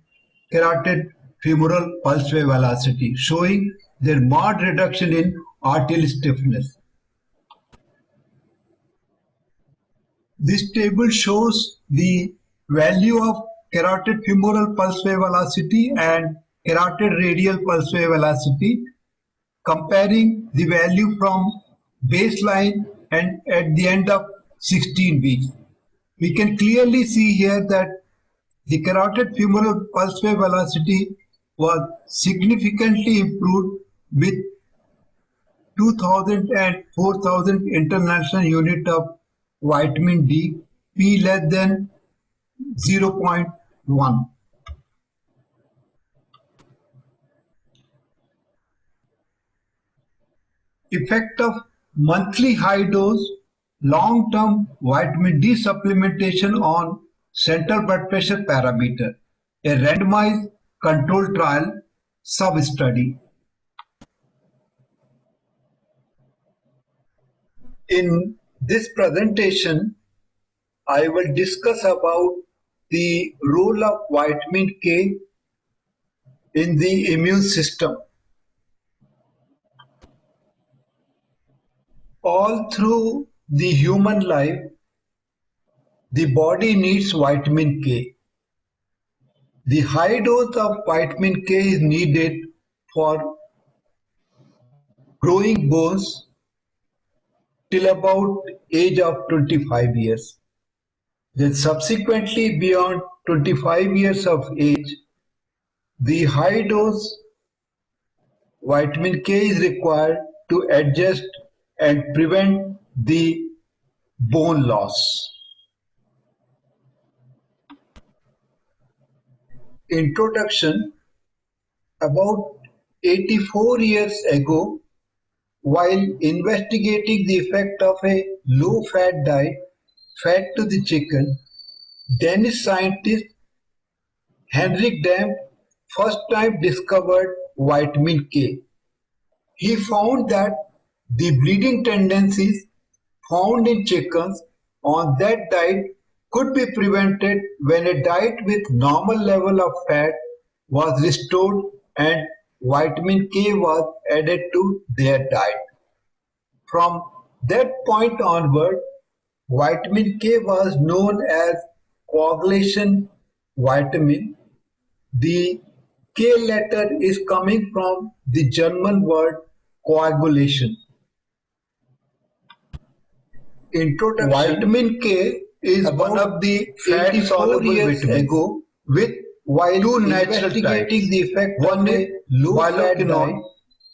E: carotid femoral pulse wave velocity, showing their marked reduction in arterial stiffness. This table shows the value of carotid femoral pulse wave velocity and carotid radial pulse wave velocity, comparing the value from baseline and at the end of 16 weeks. We can clearly see here that The carotid femoral pulse wave velocity was significantly improved with 2000 and 4000 international unit of vitamin D, P less than 0.1. Effect of monthly high dose long-term vitamin D supplementation on central blood pressure parameter, a randomized controlled trial sub-study. In this presentation, I will discuss about the role of vitamin K in the immune system. All through the human life, the body needs vitamin K. The high dose of vitamin K is needed for growing bones till about age of 25 years. Then subsequently beyond 25 years of age, the high dose vitamin K is required to adjust and prevent the bone loss. Introduction. About 84 years ago, while investigating the effect of a low-fat diet, fed to the chicken, Danish scientist Henrik Dam first time discovered vitamin K. He found that the bleeding tendencies found in chickens on that diet could be prevented when a diet with normal level of fat was restored and vitamin K was added to their diet. From that point onward, vitamin K was known as coagulation vitamin. The K letter is coming from the German word coagulation. Introduction. Vitamin K is one of the fat soluble vitamins ago with while two natural types. The effect one is biloquinone,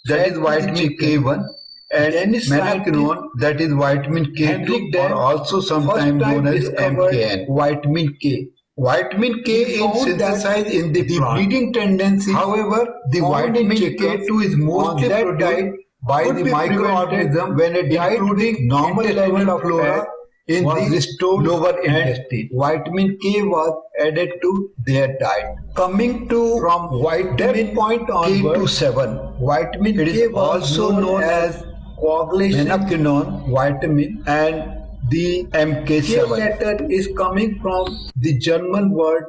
E: that is vitamin K1, and menaquinone, that is vitamin K2, or also sometimes known as MKN. Vitamin K. Vitamin K is synthesized in the bleeding tendency. However, the vitamin K2 is mostly produced by the microorganism when a diet with normal level of flora in the lower intestine. Vitamin K was added to their diet. Coming to from vitamin point onward, K27. Vitamin K was also known as coagulation menaquinone vitamin, and the MK7 K letter is coming from the German word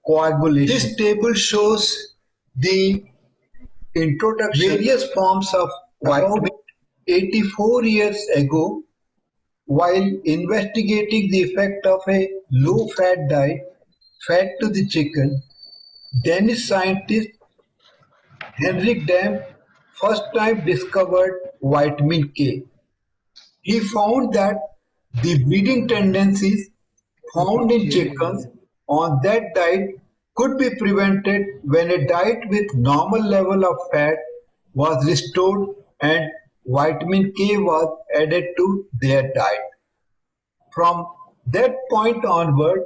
E: coagulation. This table shows the introduction various forms of vitamin. 84 years ago, while investigating the effect of a low-fat diet fed to the chicken, Danish scientist Henrik Dam first time discovered vitamin K. He found that the bleeding tendencies found in chickens on that diet could be prevented when a diet with normal level of fat was restored and vitamin K was added to their diet. From that point onward,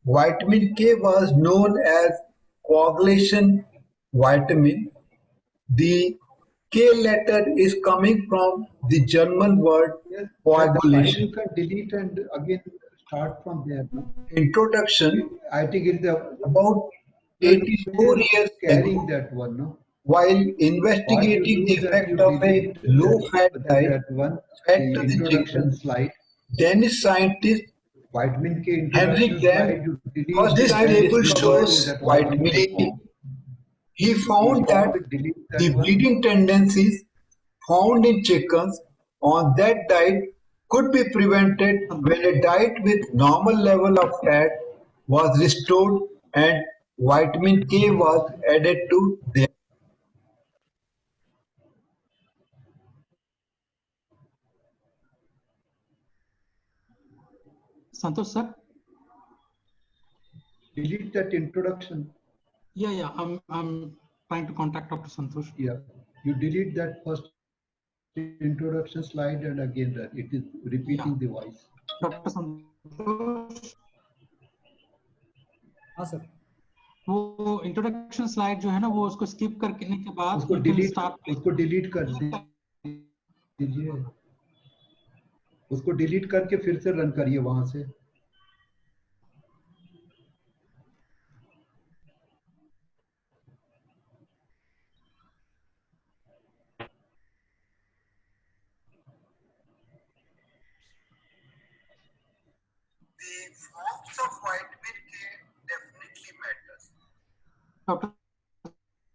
E: vitamin K was known as coagulation vitamin. The K letter is coming from the German word coagulation.
C: You can delete and again start from there. No?
E: Introduction.
C: I think it's
E: about 84 years
C: carrying
E: ago,
C: that one, no?
E: while investigating the effect of a low-fat diet fed to the chicken,
C: slide.
E: Danish scientist
C: Vitamin K
E: Henrik Dam first this table shows vitamin K. He found that the bleeding tendencies found in chickens on that diet could be prevented when a diet with normal level of fat was restored and vitamin K was added to their.
B: Santosh sir.
C: delete that introduction.
B: Yeah. I'm trying to contact Dr. Santosh.
C: Yeah, you delete that first introduction slide and again run. It is repeating the voice.
B: Dr. Santosh,
D: हाँ sir.
B: वो introduction slide जो है ना वो उसको skip करने के बाद
C: उसको डिलीट कर दीजिए. उसको डिलीट करके फिर से रन करिए वहां से.
E: The forms of vitamin K definitely matters.
B: Dr.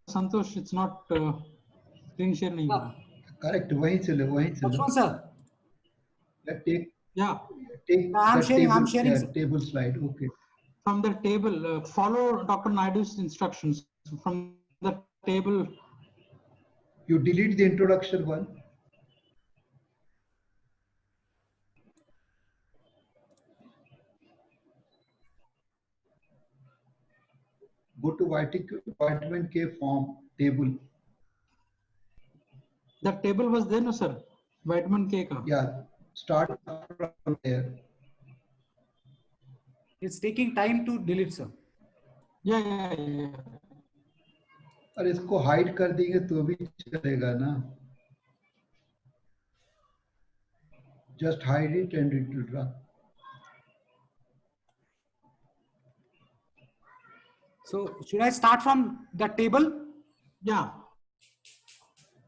B: Santosh, it's not screen share नहीं हो रहा.
C: Correct. वहीं से लो.
D: Lakshman sir.
C: Take
D: I'm sharing sir.
C: Table slide. Okay.
B: From the table, follow Dr. Naidu's instructions. From the table,
C: You delete the introduction one. Go to vitamin K form table.
B: the table was there, no sir? Vitamin K का.
C: Yeah, start from there.
D: It's taking time to delete sir.
B: Yeah.
C: और इसको hide कर देंगे तो भी चलेगा ना. Just hide it and it will run.
D: So should I start from the table?
B: Yeah.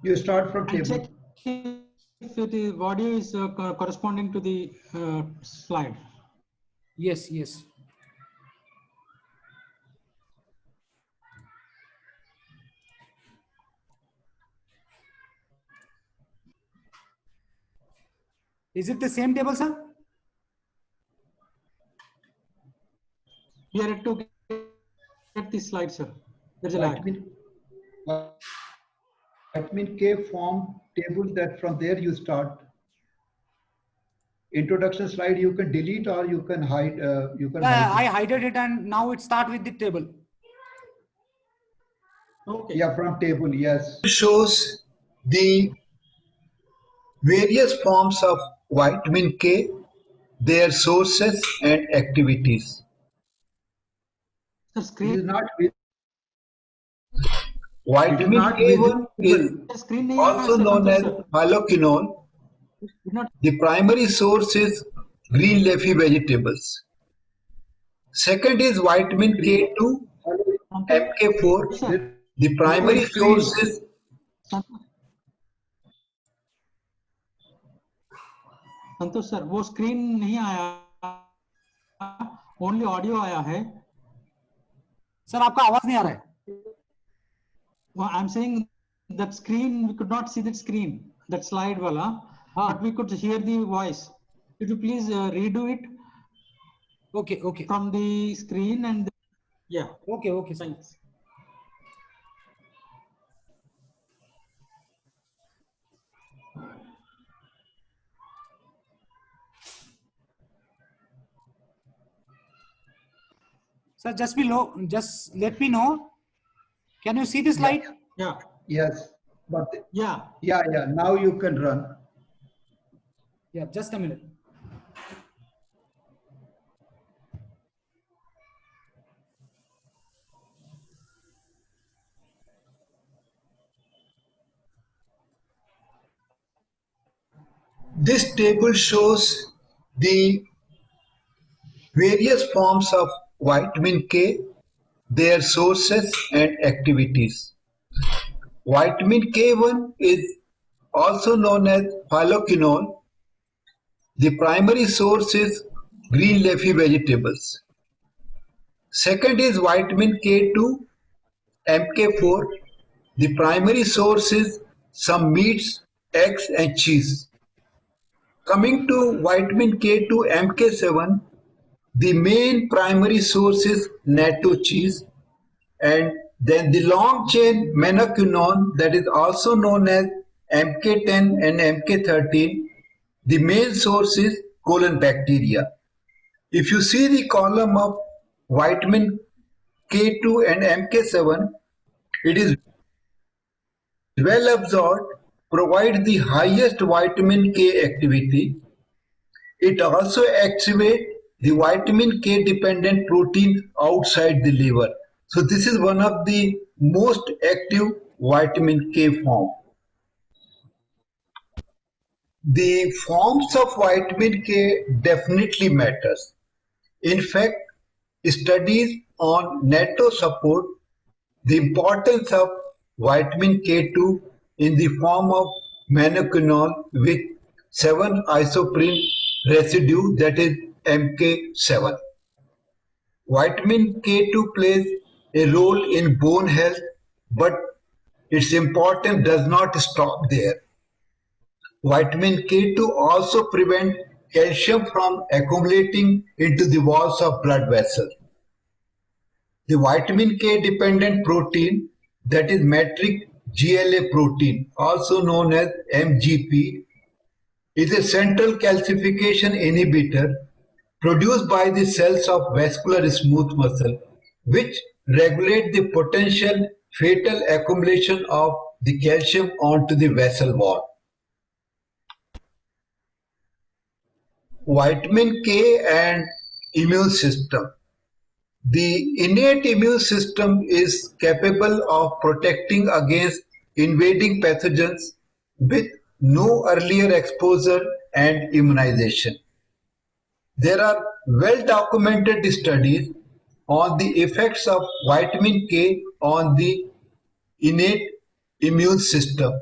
C: You start from
B: And
C: table.
B: check if the audio is corresponding to the slide.
D: Yes. Is it the same table, sir?
B: We are yet to get the slide, sir. There's a lag.
C: Vitamin K form table, that from there you start. Introduction slide you can delete or you can hide.
D: I hided it and now it start with the table.
B: Okay.
C: Yeah, from table, yes.
E: Shows the various forms of vitamin K, their sources and activities.
B: Sir,
C: It is
B: screen.
C: not
E: Vitamin K1 is
B: Screen नहीं
E: also
B: है,
E: known as
B: sir.
E: phyloquinone.
B: Did not.
E: The primary source is green leafy vegetables. Second is vitamin K2, MK4.
B: Sir,
E: The primary source is
B: Santosh sir वो screen नहीं आया, only audio आया है.
D: Sir आपका आवाज नहीं आ रहा है.
B: I'm saying that screen, we could not see that screen, that slide wala, but we could hear the voice. Could you please redo it?
D: Okay.
B: From the screen and yeah.
D: Okay.
B: Thanks.
D: Sir, just let me know. Can you see the slide?
B: Yeah.
C: Yes, but
B: Yeah.
C: yeah. Now you can run.
D: Yeah, just a minute.
E: This table shows the various forms of vitamin K, their sources and activities. Vitamin K1 is also known as phyloquinone. The primary source is green leafy vegetables. Second is vitamin K2, MK4. The primary source is some meats, eggs and cheese. Coming to vitamin K2, MK7, the main primary source is natto cheese, and then the long chain menaquinone, that is also known as MK10 and MK13. The main source is colon bacteria. If you see the column of vitamin K2 and MK7, it is well absorbed, provide the highest vitamin K activity. It also activates the vitamin K dependent protein outside the liver. So this is one of the most active vitamin K form. The forms of vitamin K definitely matters. In fact, studies on NATO support the importance of vitamin K2 in the form of menaquinone with 7-isoprene residue, that is MK7. Vitamin K2 plays a role in bone health, but its importance does not stop there. Vitamin K2 also prevents calcium from accumulating into the walls of blood vessels. The vitamin K dependent protein, that is matrix GLA protein, also known as MGP, is a central calcification inhibitor produced by the cells of vascular smooth muscle, which regulate the potential fatal accumulation of the calcium onto the vessel wall. Vitamin K and immune system. The innate immune system is capable of protecting against invading pathogens with no earlier exposure and immunization. There are well-documented studies on the effects of vitamin K on the innate immune system.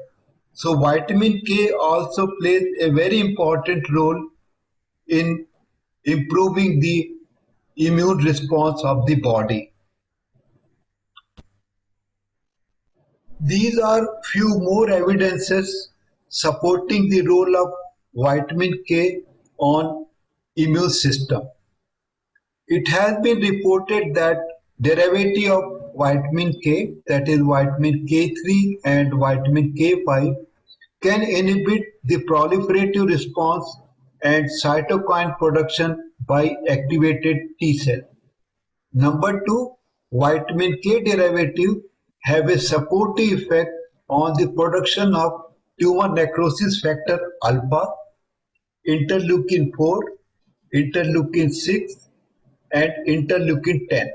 E: So vitamin K also plays a very important role in improving the immune response of the body. These are few more evidences supporting the role of vitamin K on immune system. It has been reported that derivative of vitamin K, that is vitamin K3 and vitamin K5, can inhibit the proliferative response and cytokine production by activated T cell. Number 2, vitamin K derivative have a supportive effect on the production of tumor necrosis factor alpha, interleukin 4, interleukin 6, and interleukin 10.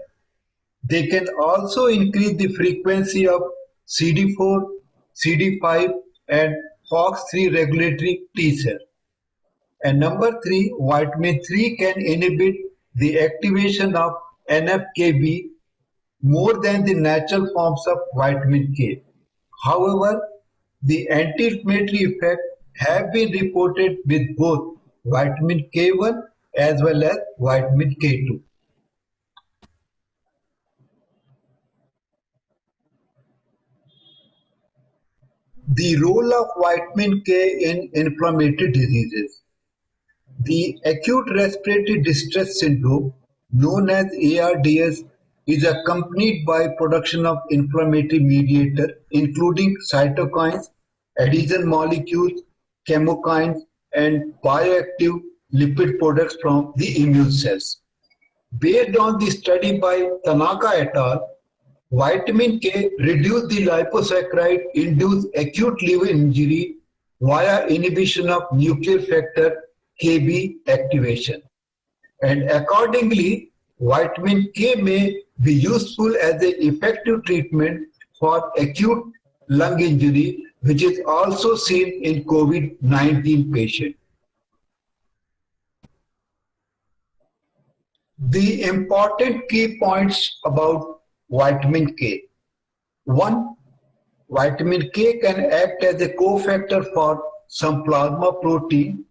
E: They can also increase the frequency of CD4, CD5, and FOX3 regulatory T cells. And number 3, vitamin 3 can inhibit the activation of NF-κB more than the natural forms of vitamin K. However, the anti-inflammatory effects have been reported with both vitamin K1 as well as vitamin K2. The role of vitamin K in inflammatory diseases. The acute respiratory distress syndrome, known as ARDS, is accompanied by production of inflammatory mediator, including cytokines, adhesion molecules, chemokines, and bioactive lipid products from the immune cells. Based on the study by Tanaka et al., vitamin K reduced the liposaccharide-induced acute liver injury via inhibition of nuclear factor Kb activation. And accordingly, vitamin K may be useful as an effective treatment for acute lung injury, which is also seen in COVID-19 patients. The important key points about vitamin K. 1. Vitamin K can act as a cofactor for some plasma protein,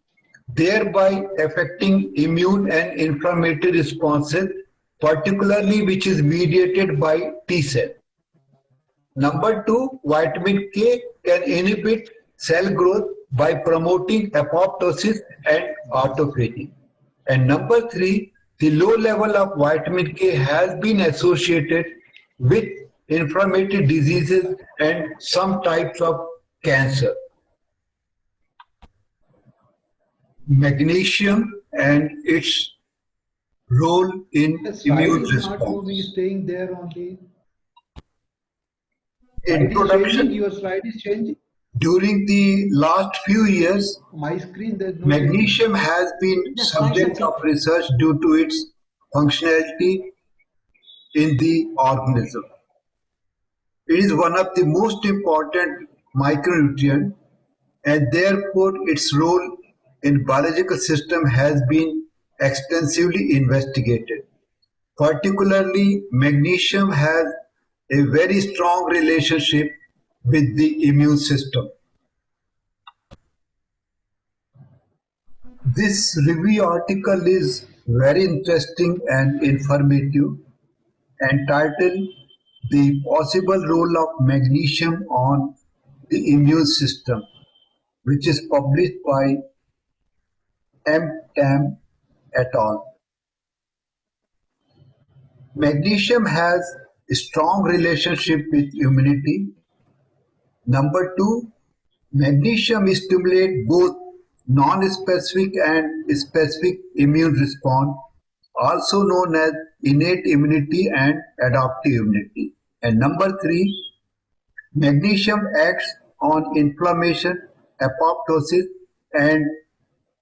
E: thereby affecting immune and inflammatory responses, particularly which is mediated by T cell. Number 2, vitamin K can inhibit cell growth by promoting apoptosis and autophagy. And number 3, the low level of vitamin K has been associated with inflammatory diseases and some types of cancer. Magnesium and its role in
C: The slide
E: immune
C: is not moving,
E: response.
C: staying there only. Slide is changing,
E: Introduction.
C: your slide is changing.
E: During the last few years,
C: My screen, there's no
E: magnesium has been
D: The slides are
E: subject of research due to its functionality in the organism. It is one of the most important micronutrient, and therefore its role in biological system has been extensively investigated. Particularly, magnesium has a very strong relationship with the immune system. This review article is very interesting and informative, entitled "The Possible Role of Magnesium on the Immune System," which is published by M. Tam et al. Magnesium has a strong relationship with immunity. Number two, magnesium stimulates both non-specific and specific immune response, also known as innate immunity and adaptive immunity. And number three, magnesium acts on inflammation, apoptosis, and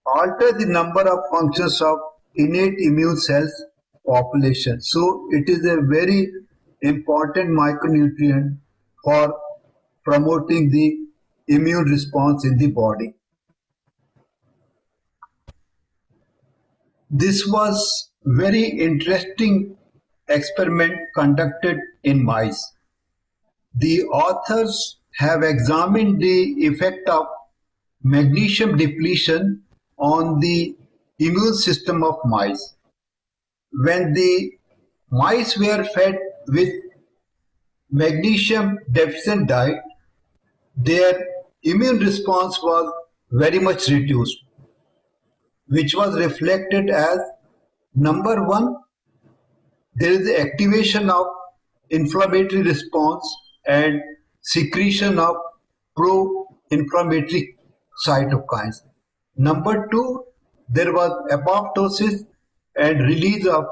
E: alter the number of functions of innate immune cells population. So it is a very important micronutrient for promoting the immune response in the body. This was very interesting experiment conducted in mice. The authors have examined the effect of magnesium depletion on the immune system of mice. When the mice were fed with magnesium deficient diet, their immune response was very much reduced, which was reflected as number one, there is the activation of inflammatory response and secretion of pro-inflammatory cytokines. Number two, there was apoptosis and release of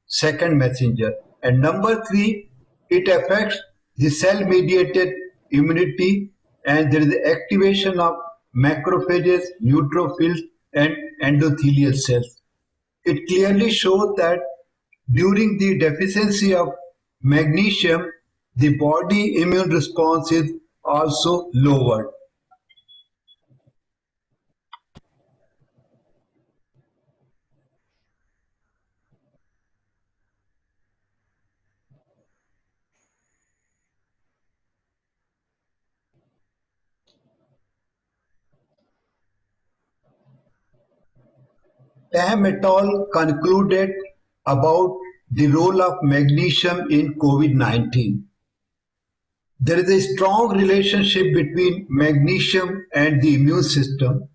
E: second messenger. And number three, it affects the cell-mediated immunity, and there is the activation of macrophages, neutrophils, and endothelial cells. It clearly shows that during the deficiency of magnesium, the body immune response is also lowered. Tam et al. Concluded about the role of magnesium in COVID-19. There is a strong relationship between magnesium and the immune system.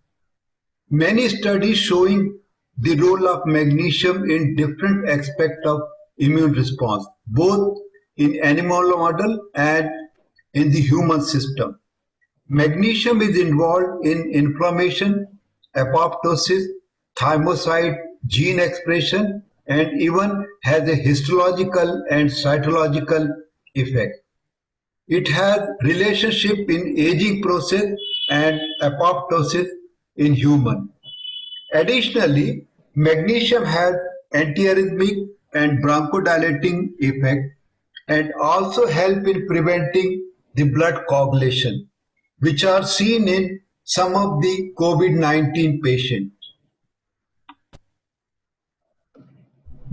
E: Many studies showing the role of magnesium in different aspects of immune response, both in animal model and in the human system. Magnesium is involved in inflammation, apoptosis, thymocyte gene expression, and even has a histological and cytological effect. It has relationship in aging process and apoptosis in human. Additionally, magnesium has antiarrhythmic and bronchodilating effect and also help in preventing the blood coagulation, which are seen in some of the COVID-19 patients.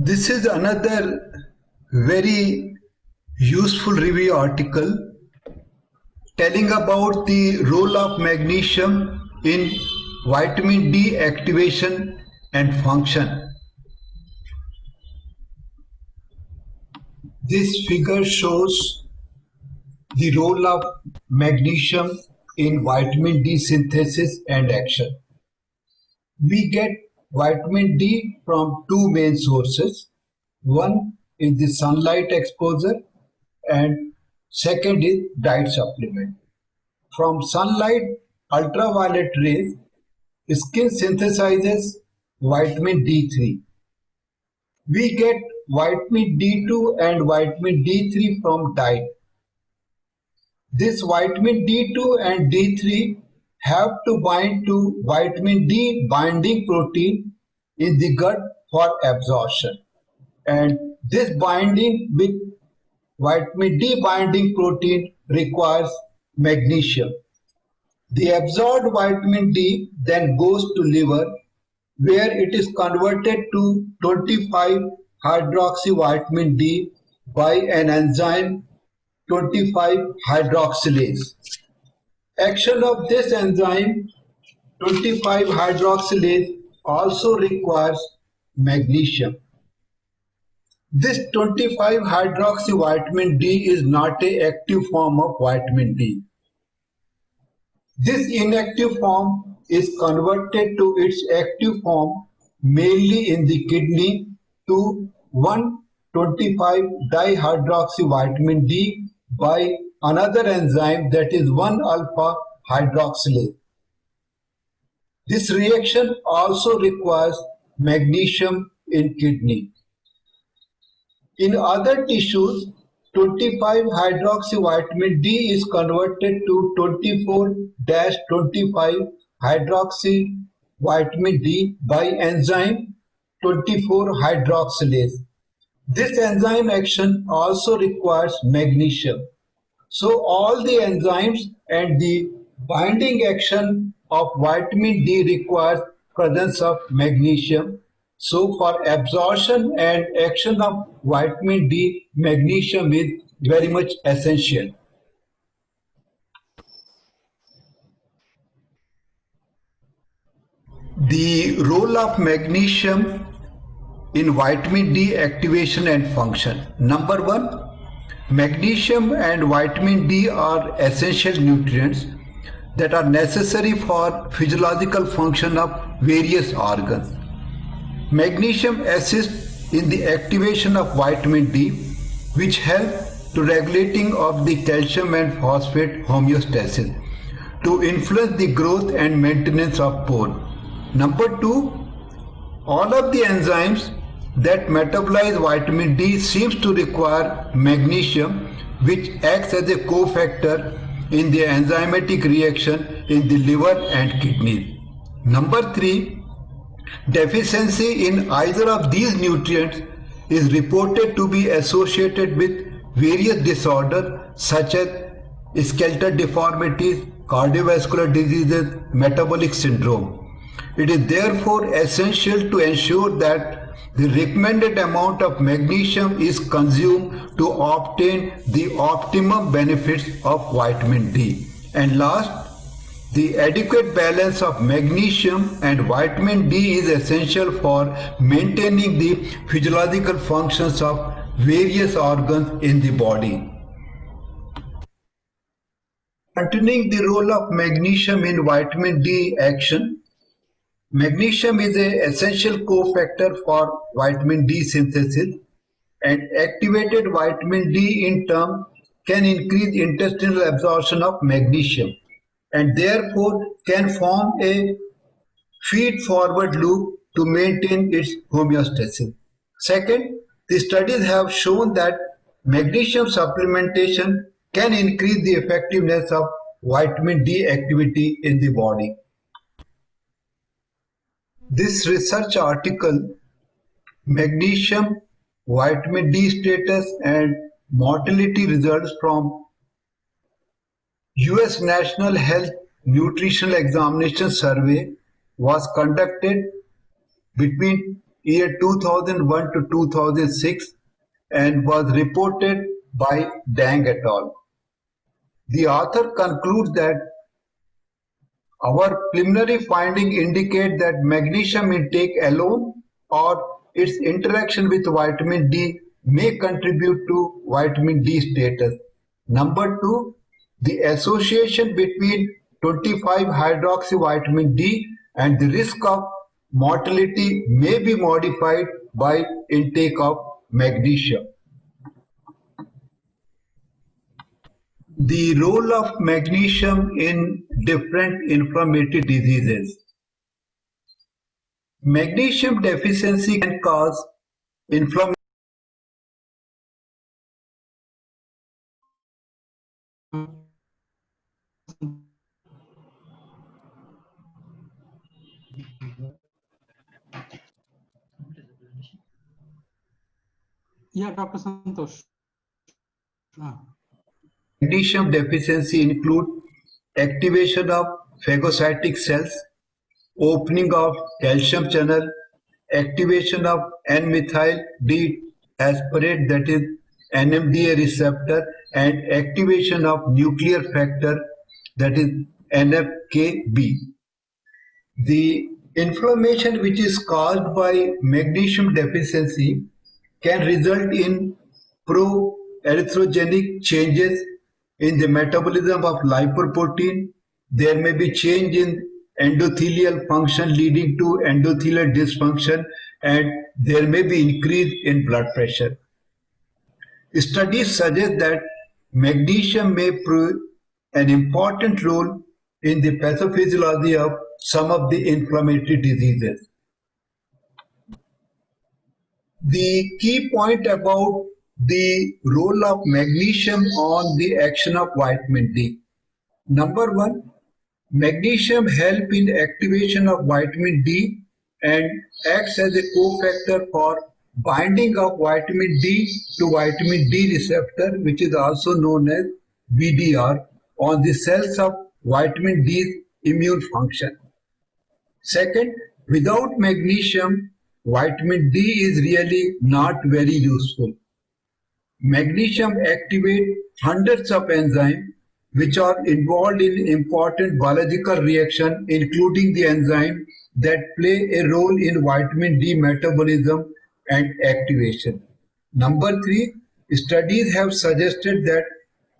E: This is another very useful review article telling about the role of magnesium in vitamin D activation and function. This figure shows the role of magnesium in vitamin D synthesis and action. We get vitamin D from two main sources. One is the sunlight exposure and second is diet supplement. From sunlight, ultraviolet rays, skin synthesizes vitamin D3. we get vitamin D2 and vitamin D3 from diet. This vitamin D2 and D3 have to bind to vitamin D binding protein in the gut for absorption. And this binding with vitamin D binding protein requires magnesium. The absorbed vitamin D then goes to liver, where it is converted to 25-hydroxyvitamin D by an enzyme 25-hydroxylase. Action of this enzyme 25-hydroxylase also requires magnesium. This 25-hydroxyvitamin D is not an active form of vitamin D. This inactive form is converted to its active form mainly in the kidney to 1,25-dihydroxyvitamin D by another enzyme, that is 1-alpha-hydroxylase. This reaction also requires magnesium in kidney. In other tissues, 25-hydroxyvitamin D is converted to 24-25-hydroxyvitamin D by enzyme 24-hydroxylase. This enzyme action also requires magnesium. So all the enzymes and the binding action of vitamin D requires presence of magnesium. So for absorption and action of vitamin D, magnesium is very much essential. The role of magnesium in vitamin D activation and function. Number one, magnesium and vitamin D are essential nutrients that are necessary for physiological function of various organs. Magnesium assists in the activation of vitamin D, which helps to regulating of the calcium and phosphate homeostasis to influence the growth and maintenance of bone. Number two, all of the enzymes that metabolize vitamin D seems to require magnesium, which acts as a cofactor in the enzymatic reaction in the liver and kidney. Number three, deficiency in either of these nutrients is reported to be associated with various disorders such as skeletal deformities, cardiovascular diseases, metabolic syndrome. It is therefore essential to ensure that the recommended amount of magnesium is consumed to obtain the optimum benefits of vitamin D. And last, the adequate balance of magnesium and vitamin D is essential for maintaining the physiological functions of various organs in the body. Continuing the role of magnesium in vitamin D action, magnesium is an essential cofactor for vitamin D synthesis, and activated vitamin D in turn can increase intestinal absorption of magnesium and therefore can form a feed-forward loop to maintain its homeostasis. Second, the studies have shown that magnesium supplementation can increase the effectiveness of vitamin D activity in the body. This research article, Magnesium, Vitamin D Status and Mortality Results from US National Health Nutritional Examination Survey, was conducted between year 2001 to 2006 and was reported by Dang et al. The author concludes that our preliminary findings indicate that magnesium intake alone or its interaction with vitamin D may contribute to vitamin D status. Number two, the association between 25-hydroxyvitamin D and the risk of mortality may be modified by intake of magnesium. The role of magnesium in different inflammatory diseases. Magnesium deficiency can cause inflammation.
B: Yeah, Dr. Santosh.
E: Magnesium deficiency include activation of phagocytic cells, opening of calcium channel, activation of N-methyl D-aspartate, that is NMDA receptor, and activation of nuclear factor, that is NFKB. The inflammation which is caused by magnesium deficiency can result in pro-erythrogenic changes in the metabolism of lipoprotein. There may be change in endothelial function leading to endothelial dysfunction, and there may be increase in blood pressure. Studies suggest that magnesium may play an important role in the pathophysiology of some of the inflammatory diseases. The key point about the role of magnesium on the action of vitamin D. Number one, magnesium helps in activation of vitamin D and acts as a cofactor for binding of vitamin D to vitamin D receptor, which is also known as VDR, on the cells of vitamin D immune function. Second, without magnesium, vitamin D is really not very useful. Magnesium activates hundreds of enzymes which are involved in important biological reaction, including the enzyme that play a role in vitamin D metabolism and activation. Number three, studies have suggested that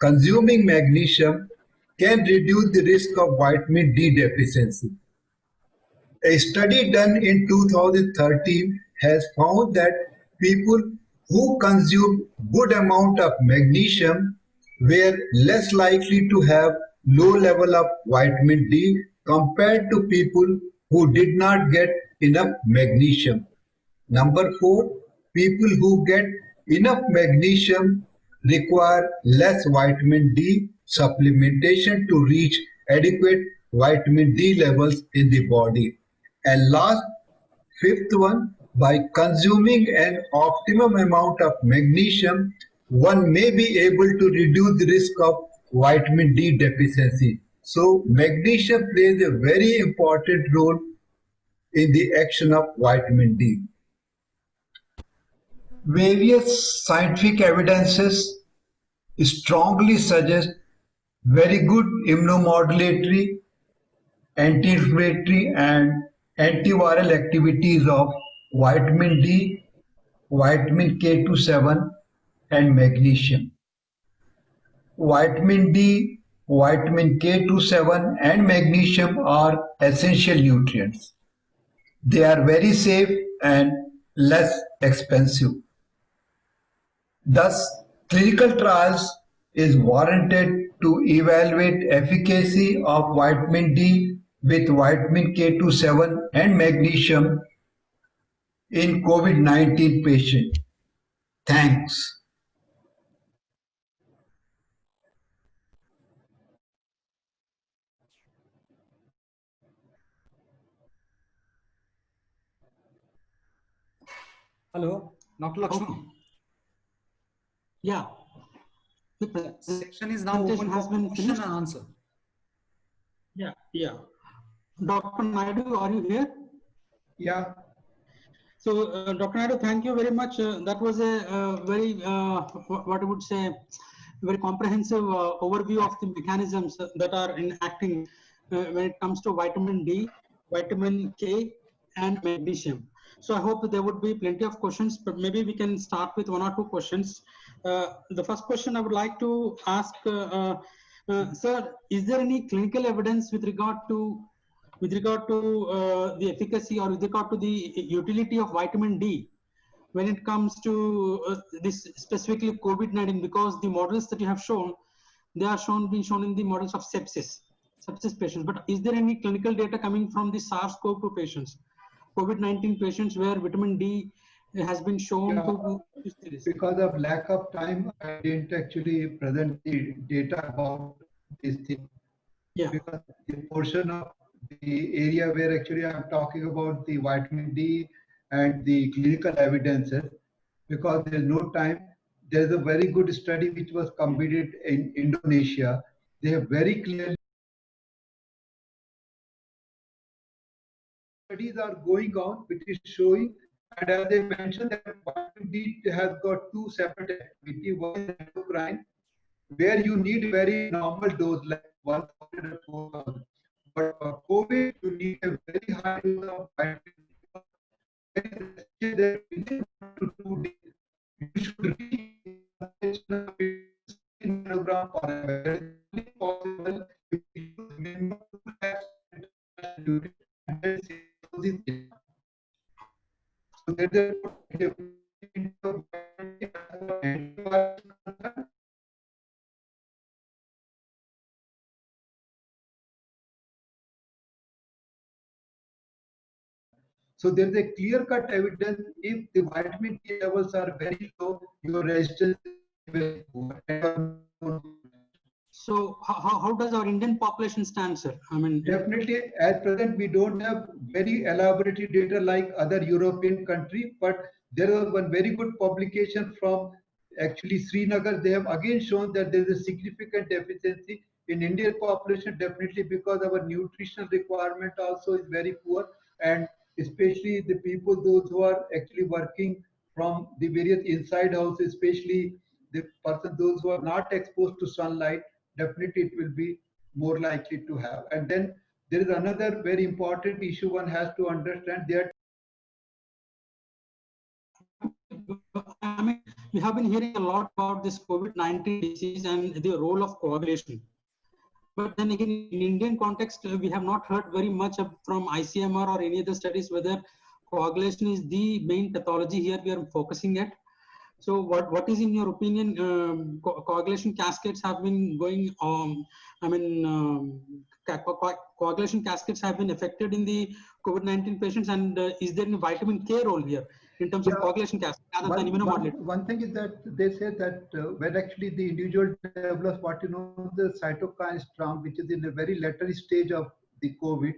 E: consuming magnesium can reduce the risk of vitamin D deficiency. A study done in 2013 has found that people who consumed good amount of magnesium were less likely to have low level of vitamin D compared to people who did not get enough magnesium. Number four, people who get enough magnesium require less vitamin D supplementation to reach adequate vitamin D levels in the body. And last, fifth one, by consuming an optimum amount of magnesium, one may be able to reduce the risk of vitamin D deficiency. So magnesium plays a very important role in the action of vitamin D. Various scientific evidences strongly suggest very good immunomodulatory, anti-inflammatory and antiviral activities of vitamin D, vitamin K27 and magnesium. Vitamin D, vitamin K27 and magnesium are essential nutrients. They are very safe and less expensive. Thus, clinical trials is warranted to evaluate efficacy of vitamin D with vitamin K27 and magnesium in COVID-19 patient. Thanks.
D: Hello, Dr. Lakshman.
B: Okay. Yeah.
D: The section is now open
B: has
D: for
B: been
D: question
B: finished.
D: and answer.
B: Yeah. Dr. Naidu, are you here?
C: Yeah.
B: So, Dr. Naidu, thank you very much. That was a very, what I would say, very comprehensive overview of the mechanisms that are acting when it comes to vitamin D, vitamin K, and magnesium. So I hope there would be plenty of questions, but maybe we can start with one or two questions. The first question I would like to ask, sir, is there any clinical evidence with regard to the efficacy or with regard to the utility of vitamin D when it comes to this specifically COVID-19? Because the models that you have shown, they are being shown in the models of sepsis patients. But is there any clinical data coming from the SARS-CoV-2 patients, COVID-19 patients, where vitamin D has been shown
C: Yeah.
B: to see this?
C: Because of lack of time, I didn't actually present the data about this thing.
B: Yeah.
C: Because the portion of the area where actually I'm talking about the vitamin D and the clinical evidences, because there's no time. There's a very good study which was completed in Indonesia. They have very clearly studies are going on, which is showing, and as I mentioned, that vitamin D has got two separate activity. One is endocrine, where you need very normal dose like 1,000 or 4,000. But for COVID, you need a very high dose of vitamin D. That within 1 to 2 days, you should reach milligram per hour. It is only possible if you use minimum 2 lakhs and then so there's a so there's a clear-cut evidence if the vitamin D levels are very low, your resistance is very poor.
B: So how does our Indian population stand, sir? I mean,
C: definitely, at present, we don't have very elaborate data like other European country, but there was one very good publication from actually Srinagar. They have again shown that there is a significant deficiency in Indian population, definitely because our nutritional requirement also is very poor, and especially the people, those who are actually working from the various inside houses, especially the person, those who are not exposed to sunlight, definitely it will be more likely to have. And then there is another very important issue one has to understand there.
B: I mean, we have been hearing a lot about this COVID-19 disease and the role of coagulation. But then again, in Indian context, we have not heard very much from ICMR or any other studies whether coagulation is the main pathology here we are focusing at. So what is in your opinion, coagulation cascades have been going coagulation cascades have been affected in the COVID-19 patients, and is there any vitamin K role here in terms of coagulation cascade other than immunomodulator?
C: One thing is that they say that when actually the individual develops what the cytokine storm, which is in a very later stage of the COVID,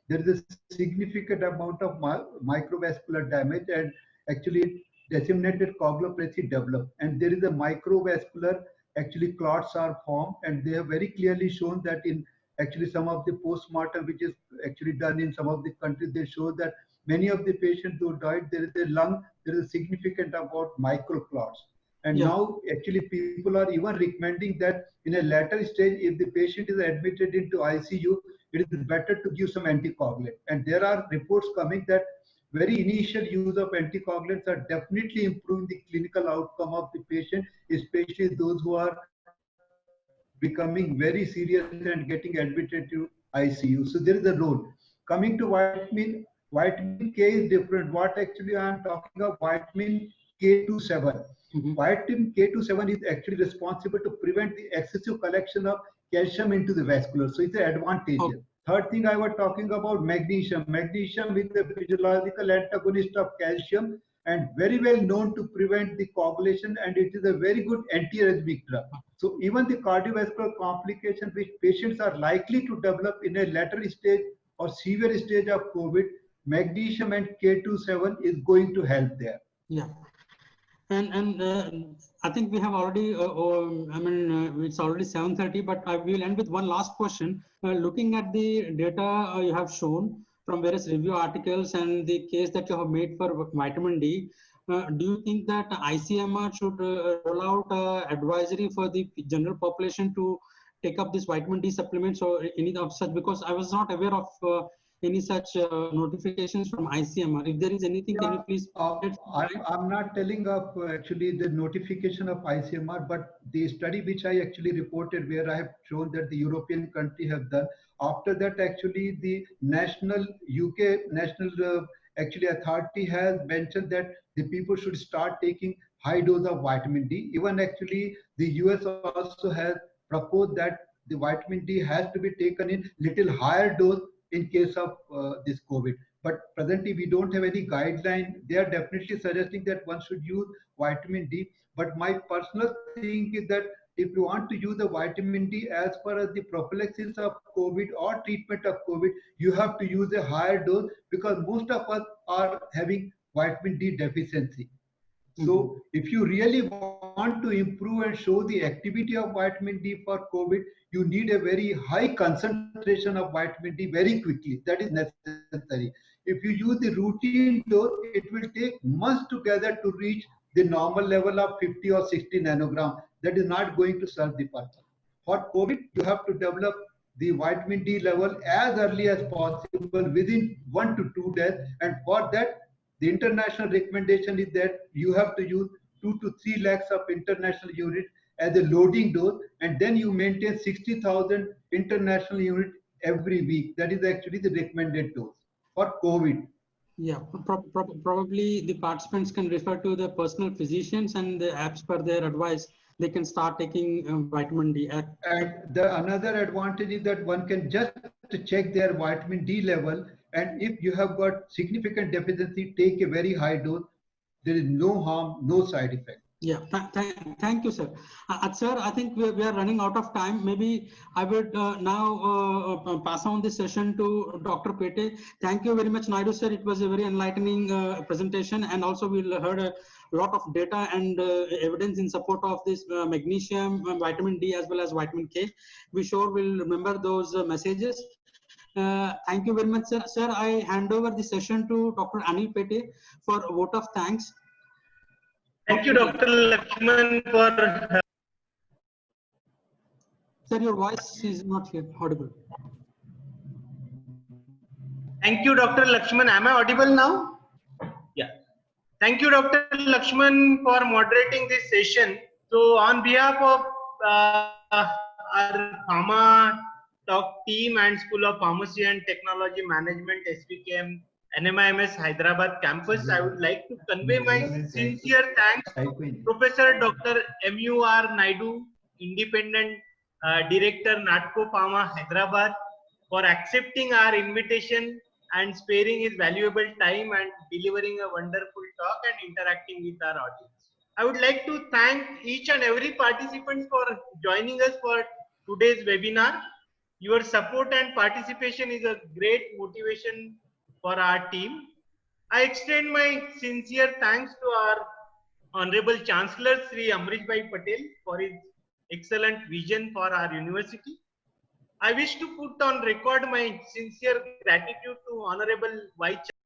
C: there is a significant amount of microvascular damage, and actually disseminated coagulopathy develop, and there is a microvascular actually clots are formed, and they have very clearly shown that in actually some of the post-mortem which is actually done in some of the countries, they show that many of the patients who died, there is a lung, there is a significant amount microclots. And now actually people are even recommending that in a later stage, if the patient is admitted into ICU, it is better to give some anticoagulant. And there are reports coming that very initial use of anticoagulants are definitely improving the clinical outcome of the patient, especially those who are becoming very serious and getting admitted to ICU. So there is a role. Coming to vitamin K is different. What actually I am talking of vitamin K27. Vitamin K27 is actually responsible to prevent the excessive collection of calcium into the vascular. So it's an advantage. Third thing I was talking about magnesium. Magnesium is a physiological antagonist of calcium and very well known to prevent the coagulation, and it is a very good antiarrhythmic drug. So even the cardiovascular complications which patients are likely to develop in a later stage or severe stage of COVID, magnesium and K27 is going to help there.
B: Yeah. And I think we have already, it's already 7:30, but I will end with one last question. Looking at the data you have shown from various review articles and the case that you have made for vitamin D, do you think that ICMR should roll out advisory for the general population to take up this vitamin D supplements or any of such? Because I was not aware of any such notifications from ICMR. If there is anything, can you please?
C: I'm not telling of actually the notification of ICMR, but the study which I actually reported, where I have shown that the European country have done. After that, actually the UK national actually authority has mentioned that the people should start taking high dose of vitamin D. Even actually the US also has proposed that the vitamin D has to be taken in little higher dose in case of this COVID. but presently we don't have any guideline. They are definitely suggesting that one should use vitamin D. But my personal thing is that if you want to use the vitamin D as far as the prophylaxis of COVID or treatment of COVID, you have to use a higher dose because most of us are having vitamin D deficiency. So if you really want to improve and show the activity of vitamin D for COVID, you need a very high concentration of vitamin D very quickly. That is necessary. If you use the routine dose, it will take months together to reach the normal level of 50 or 60 nanogram. That is not going to serve the purpose. For COVID, you have to develop the vitamin D level as early as possible within 1 to 2 days. And for that, the international recommendation is that you have to use 2 to 3 lakhs of international units as a loading dose, and then you maintain 60,000 international units every week. That is actually the recommended dose for COVID.
B: Yeah, probably the participants can refer to the personal physicians, and the apps per their advice, they can start taking vitamin D.
C: And the another advantage is that one can just check their vitamin D level, and if you have got significant deficiency, take a very high dose. There is no harm, no side effect.
B: Yeah, thank you, sir. Sir, I think we are running out of time. Maybe I would now pass on this session to Dr. Pete. Thank you very much, Naidu sir. It was a very enlightening presentation, and also we heard a lot of data and evidence in support of this magnesium, vitamin D, as well as vitamin K. We sure will remember those messages. Thank you very much, sir. Sir, I hand over the session to Dr. Anil Pete for a vote of thanks.
A: Thank you, Dr. Lakshman, for.
B: Sir, your voice is not here, audible.
A: Thank you, Dr. Lakshman. Am I audible now? Yeah. Thank you, Dr. Lakshman, for moderating this session. So, on behalf of our Pharma Talk team and School of Pharmacy and Technology Management, SPKM, NMIMS Hyderabad campus, I would like to convey my sincere thanks to Professor Dr. M.U.R. Naidu, Independent Director, NATCO Pharma Hyderabad, for accepting our invitation and sparing his valuable time and delivering a wonderful talk and interacting with our audience. I would like to thank each and every participant for joining us for today's webinar. Your support and participation is a great motivation for our team. I extend my sincere thanks to our Honorable Chancellor Sri Amrish Bhai Patel for his excellent vision for our university. I wish to put on record my sincere gratitude to Honorable Vice